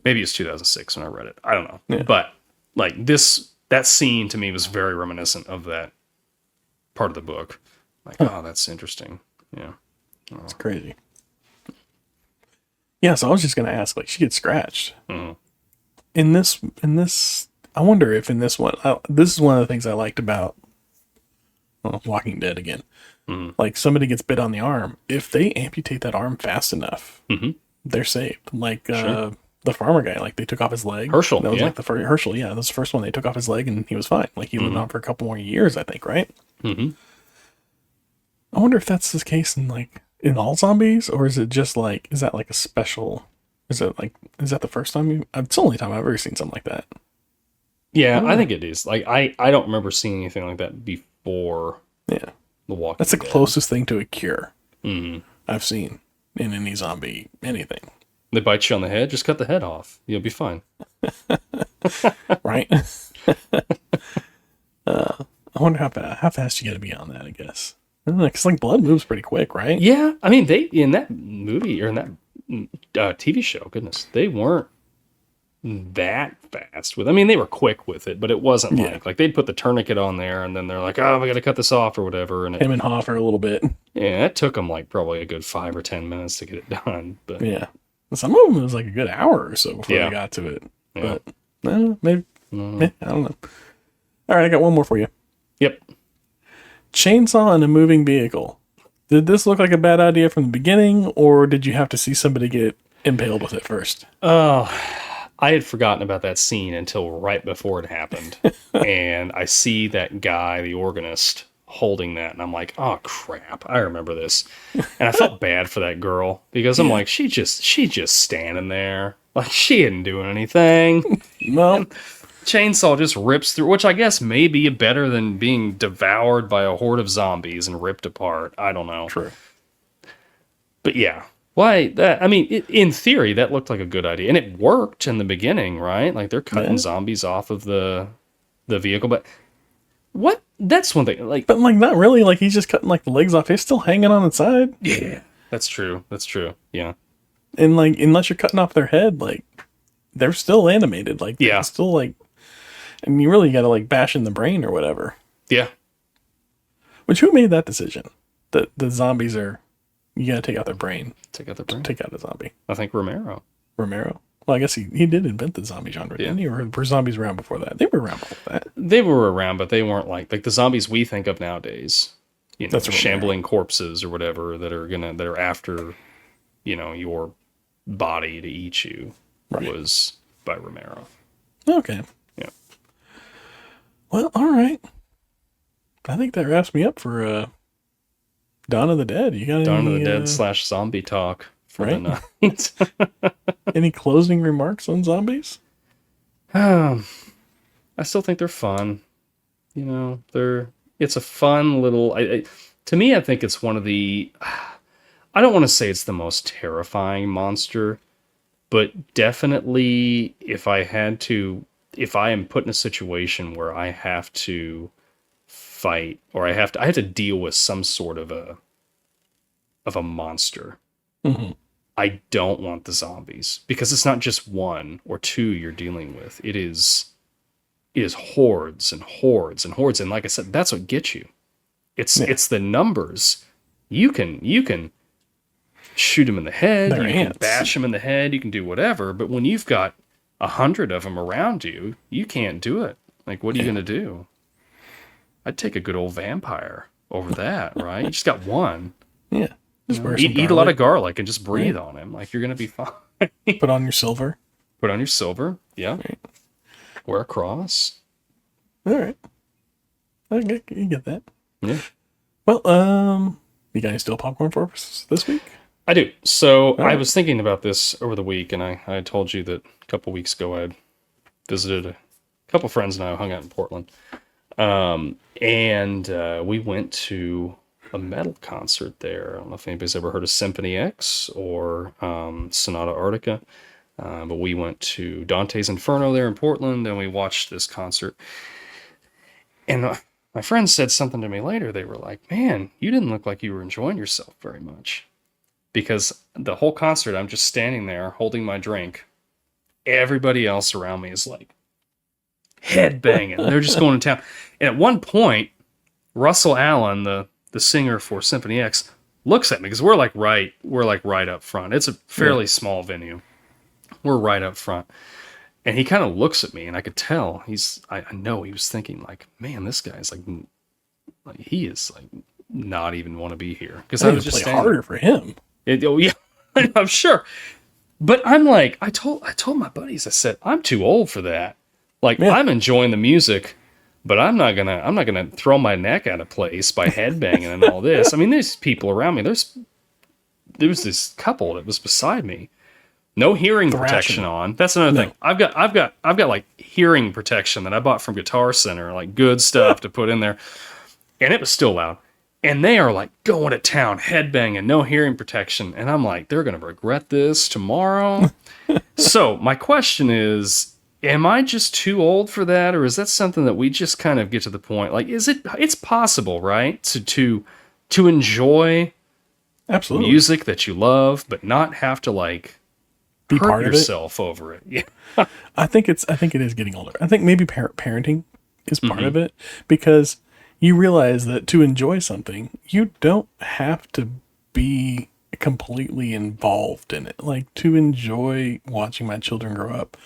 Speaker 2: maybe it's 2006 when I read it. I don't know. Yeah. But like that scene to me was very reminiscent of that part of the book. Like, oh, that's interesting. Yeah.
Speaker 1: It's crazy. Yeah, so I was just gonna ask, like, she gets scratched.
Speaker 2: Mm-hmm.
Speaker 1: In this I wonder if in this one, this is one of the things I liked about Walking Dead again. Mm-hmm. Like somebody gets bit on the arm. If they amputate that arm fast enough, they're saved. Like the farmer guy, like they took off his leg.
Speaker 2: Herschel.
Speaker 1: That was like the first Herschel. Yeah, that was the first one. They took off his leg and he was fine. Like he lived on for a couple more years, I think, right?
Speaker 2: Mm-hmm.
Speaker 1: I wonder if that's the case in all zombies, or is it just like, is that like a special, is that the first time it's the only time I've ever seen something like that.
Speaker 2: Yeah, I think it is. Like I don't remember seeing anything like that before.
Speaker 1: Yeah,
Speaker 2: The Walking
Speaker 1: That's the
Speaker 2: Dead.
Speaker 1: closest thing to a cure I've seen in any zombie anything.
Speaker 2: They bite you on the head, just cut the head off. You'll be fine.
Speaker 1: Right? I wonder how fast you got to be on that. I guess because like blood moves pretty quick, right?
Speaker 2: Yeah, I mean they in that movie or in that TV show, goodness, they weren't that fast with. I mean, they were quick with it, but it wasn't like they'd put the tourniquet on there, and then they're like, "Oh, we got to cut this off" or whatever. And
Speaker 1: him and Hoffer a little bit.
Speaker 2: Yeah, it took them like probably a good 5 or 10 minutes to get it done. But
Speaker 1: yeah, some of them it was like a good hour or so before they got to it.
Speaker 2: Yeah.
Speaker 1: But Maybe. I don't know. All right, I got one more for you.
Speaker 2: Yep.
Speaker 1: Chainsaw in a moving vehicle. Did this look like a bad idea from the beginning, or did you have to see somebody get impaled with it first?
Speaker 2: Oh, I had forgotten about that scene until right before it happened. And I see that guy, the organist, holding that, and I'm like, oh crap, I remember this. And I felt bad for that girl because I'm like, she just standing there. Like, she isn't doing anything.
Speaker 1: Well,
Speaker 2: Chainsaw just rips through, which I guess may be better than being devoured by a horde of zombies and ripped apart. I don't know.
Speaker 1: true.
Speaker 2: But yeah, why that? I mean, in theory, that looked like a good idea, and it worked in the beginning, right? Like they're cutting zombies off of the vehicle, but what? That's one thing. Like,
Speaker 1: But like, not really. Like, he's just cutting like the legs off. He's still hanging on the side.
Speaker 2: yeah, that's true. That's true. Yeah,
Speaker 1: And like, unless you're cutting off their head, like, they're still animated. Like,
Speaker 2: Yeah.
Speaker 1: they're still like, and you really got to like bash in the brain or whatever.
Speaker 2: yeah.
Speaker 1: Which, who made that decision? That the zombies are, you got to take out their brain.
Speaker 2: Take out the brain.
Speaker 1: Take out a zombie.
Speaker 2: I think Romero.
Speaker 1: Romero. Well, I guess he did invent the zombie genre, didn't he? Or were zombies around before that? They were around before that.
Speaker 2: They were around, but they weren't like the zombies we think of nowadays. You know,
Speaker 1: That's Romero.
Speaker 2: shambling corpses or whatever that are after, you know, your body to eat you.
Speaker 1: Right.
Speaker 2: Was by Romero.
Speaker 1: Okay.
Speaker 2: Yeah.
Speaker 1: Well, all right. I think that wraps me up for Dawn of the Dead. You got
Speaker 2: Dawn of
Speaker 1: any,
Speaker 2: the Dead / zombie talk for
Speaker 1: right?
Speaker 2: the night.
Speaker 1: any closing remarks on zombies?
Speaker 2: I still think they're fun. You know, it's a fun little. To me, I think it's one of the. I don't want to say it's the most terrifying monster, but definitely if I am put in a situation where I have to fight or I have to deal with some sort of a monster.
Speaker 1: Mm-hmm.
Speaker 2: I don't want the zombies because it's not just one or two you're dealing with. It is hordes and hordes and hordes. And like I said, that's what gets you. It's the numbers. You can shoot them in the head.
Speaker 1: They're
Speaker 2: you
Speaker 1: ants.
Speaker 2: can bash them in the head. You can do whatever. But when you've got 100 of them around you, you can't do it. Like, what are you going to do? I'd take a good old vampire over that, right? You just got one.
Speaker 1: Yeah. Just wear
Speaker 2: Eat a lot of garlic and just breathe on him. Like, you're going to be fine.
Speaker 1: Put on your silver.
Speaker 2: Put on your silver. Yeah.
Speaker 1: Right.
Speaker 2: Wear a cross.
Speaker 1: All right. Okay, you get that.
Speaker 2: Yeah.
Speaker 1: Well, you guys still popcorn for us this week?
Speaker 2: I do. So I
Speaker 1: right.
Speaker 2: was thinking about this over the week, and I told you that a couple weeks ago I had visited a couple friends and I hung out in Portland. And we went to a metal concert there. I don't know if anybody's ever heard of Symphony X or Sonata Arctica, but we went to Dante's Inferno there in Portland, and we watched this concert. And my friends said something to me later. They were like, man, you didn't look like you were enjoying yourself very much. Because the whole concert, I'm just standing there holding my drink. Everybody else around me is like head banging. They're just going to town. And at one point, Russell Allen, the singer for Symphony X, looks at me because we're like right up front. It's a fairly small venue. We're right up front. And he kind of looks at me, and I could tell I know he was thinking like, man, this guy's like he is like not even want to be here. Because I was just
Speaker 1: play harder for him.
Speaker 2: Yeah, I'm sure. But I'm like, I told my buddies, I said, I'm too old for that. Like, I'm enjoying the music, but I'm not gonna throw my neck out of place by headbanging and all this. I mean, there's people around me. There was this couple that was beside me. No hearing protection on. That's another thing. I've got like hearing protection that I bought from Guitar Center, like good stuff to put in there. And it was still loud. And they are like going to town, headbanging, no hearing protection. And I'm like, they're going to regret this tomorrow. So my question is, am I just too old for that? Or is that something that we just kind of get to the point? Like, it's possible, right? To enjoy
Speaker 1: Absolutely
Speaker 2: music that you love, but not have to like
Speaker 1: be
Speaker 2: hurt
Speaker 1: part
Speaker 2: yourself over it. Yeah.
Speaker 1: I think it is getting older. I think maybe parenting is part of it, because you realize that to enjoy something, you don't have to be completely involved in it. Like, to enjoy watching my children grow up,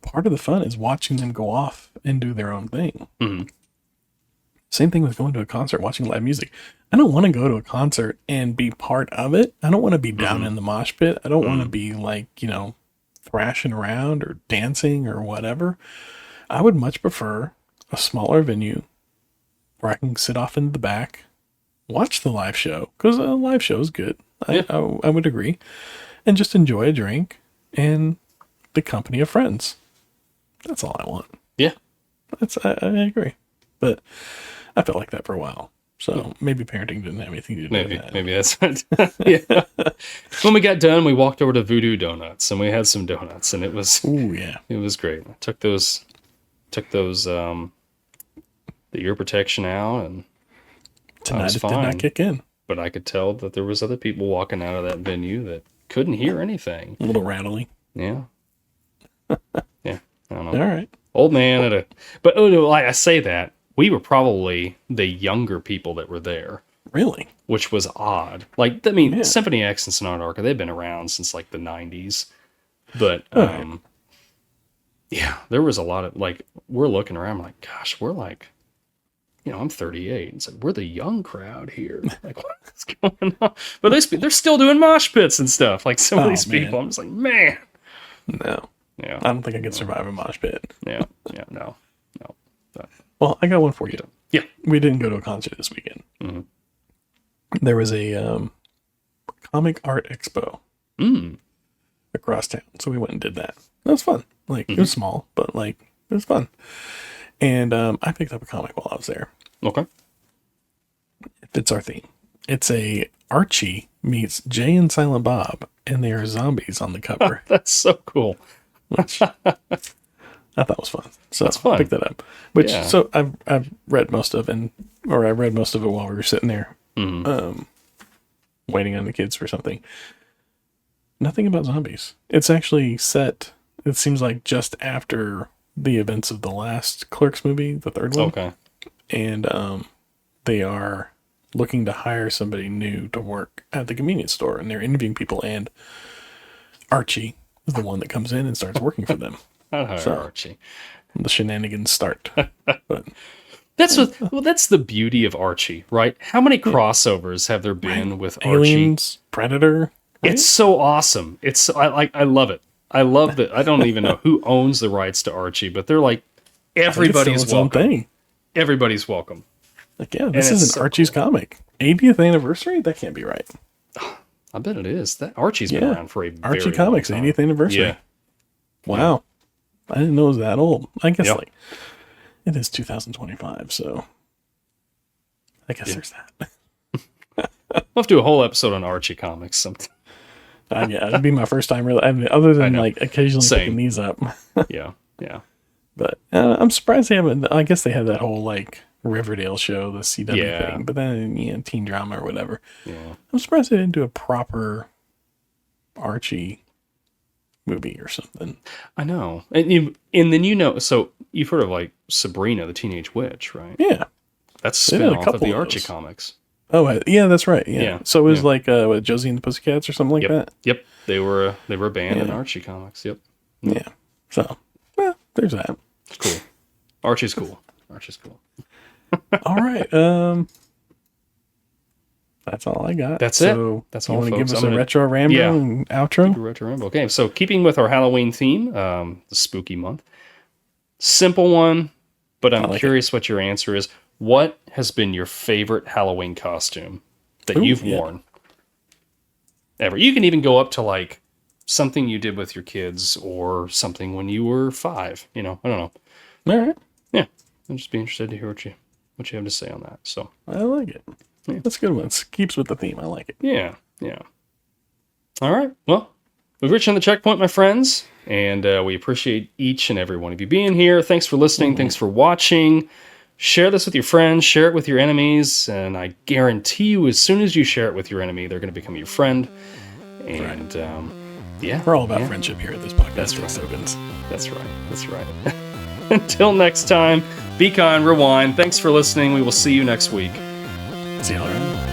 Speaker 1: part of the fun is watching them go off and do their own thing.
Speaker 2: Mm-hmm.
Speaker 1: Same thing with going to a concert, watching live music. I don't want to go to a concert and be part of it. I don't want to be down in the mosh pit. I don't want to be like, thrashing around or dancing or whatever. I would much prefer a smaller venue where I can sit off in the back, watch the live show, because a live show is good. I would agree. And just enjoy a drink and the company of friends. That's all I want.
Speaker 2: Yeah.
Speaker 1: I agree. But I felt like that for a while. So maybe parenting didn't have anything to do with that.
Speaker 2: Maybe that's it. Yeah. When we got done, we walked over to Voodoo Donuts and we had some donuts, and it was it was great. I took those the ear protection out, and
Speaker 1: tonight it did not kick in.
Speaker 2: But I could tell that there was other people walking out of that venue that couldn't hear anything.
Speaker 1: A little rattly.
Speaker 2: Yeah. Yeah. I don't know.
Speaker 1: All right.
Speaker 2: Old man but like I say that, we were probably the younger people that were there.
Speaker 1: Really?
Speaker 2: Which was odd. Like, I mean, Symphony X and Sonata Arca, they've been around since like the 90s. But, yeah, there was a lot of, like, we're looking around, like, gosh, we're like, I'm 38. It's like, we're the young crowd here. Like, what's going on? But they're still doing mosh pits and stuff. Like, some of these people, I'm just like, man.
Speaker 1: No.
Speaker 2: Yeah.
Speaker 1: I don't think I could survive a mosh pit.
Speaker 2: Yeah. No. But,
Speaker 1: well, I got one for you.
Speaker 2: Yeah.
Speaker 1: We didn't go to a concert this weekend.
Speaker 2: Mm-hmm.
Speaker 1: There was a comic art expo across town. So we went and did that. That was fun. Like, it was small, but, like, it was fun. And I picked up a comic while I was there.
Speaker 2: Okay.
Speaker 1: It fits our theme. It's a Archie meets Jay and Silent Bob, and they are zombies on the cover.
Speaker 2: That's so cool.
Speaker 1: Which I thought was fun. So
Speaker 2: that's fun.
Speaker 1: I picked that up. Which so I've read most of it while we were sitting there, waiting on the kids for something. Nothing about zombies. It's actually set. It seems like just after the events of the last Clerks movie, the third one.
Speaker 2: Okay.
Speaker 1: And they are looking to hire somebody new to work at the convenience store, and they're interviewing people, and Archie is the one that comes in and starts working for them.
Speaker 2: I'd hire Archie.
Speaker 1: The shenanigans start. But
Speaker 2: that's the beauty of Archie, right? How many crossovers have there been with
Speaker 1: Aliens,
Speaker 2: Archie?
Speaker 1: Predator. Right?
Speaker 2: It's so awesome. I love it. I love that. I don't even know who owns the rights to Archie, but they're like, everybody's welcome. Everybody's welcome.
Speaker 1: Like, yeah, this is an Archie's comic. 80th anniversary? That can't be right.
Speaker 2: I bet it is. That Archie's been around for a very
Speaker 1: Archie Comics,
Speaker 2: long time.
Speaker 1: 80th anniversary.
Speaker 2: Yeah.
Speaker 1: Wow. I didn't know it was that old. I guess it is 2025, so I guess there's that.
Speaker 2: We'll have to do a whole episode on Archie Comics sometime.
Speaker 1: Yeah, it'd be my first time really. I mean, other than like occasionally picking these up.
Speaker 2: Yeah.
Speaker 1: But I'm surprised they haven't. I guess they had that whole like Riverdale show, the CW thing, but then teen drama or whatever.
Speaker 2: Yeah,
Speaker 1: I'm surprised they didn't do a proper Archie movie or something.
Speaker 2: I know, and then so you've heard of like Sabrina the Teenage Witch, right?
Speaker 1: Yeah,
Speaker 2: that's a spin-off of the Archie comics.
Speaker 1: Oh, yeah, that's right. Yeah. So it was like what, Josie and the Pussycats or something like that?
Speaker 2: Yep. They were a band in Archie comics. Yep.
Speaker 1: Yeah. So, well, there's that.
Speaker 2: It's cool. Archie's cool.
Speaker 1: All right. That's all I got.
Speaker 2: That's it. That's all,
Speaker 1: you want to
Speaker 2: folks.
Speaker 1: give us a retro ramble and outro?
Speaker 2: Retro ramble. Okay. So keeping with our Halloween theme, the spooky month, simple one, but I'm curious what your answer is. What has been your favorite Halloween costume that you've worn ever? You can even go up to like something you did with your kids or something when you were 5. I don't know.
Speaker 1: All right.
Speaker 2: Yeah. I'd just be interested to hear what you have to say on that. So
Speaker 1: I like it. Yeah. That's a good one. It keeps with the theme. I like it.
Speaker 2: Yeah. All right. Well, we've reached the checkpoint, my friends, and we appreciate each and every one of you being here. Thanks for listening. Thanks for watching. Share this with your friends, share it with your enemies, and I guarantee you, as soon as you share it with your enemy, they're going to become your friend. And,
Speaker 1: we're all about friendship here at this podcast.
Speaker 2: That's right. Until next time, be kind, rewind. Thanks for listening. We will see you next week.
Speaker 1: See y'all around.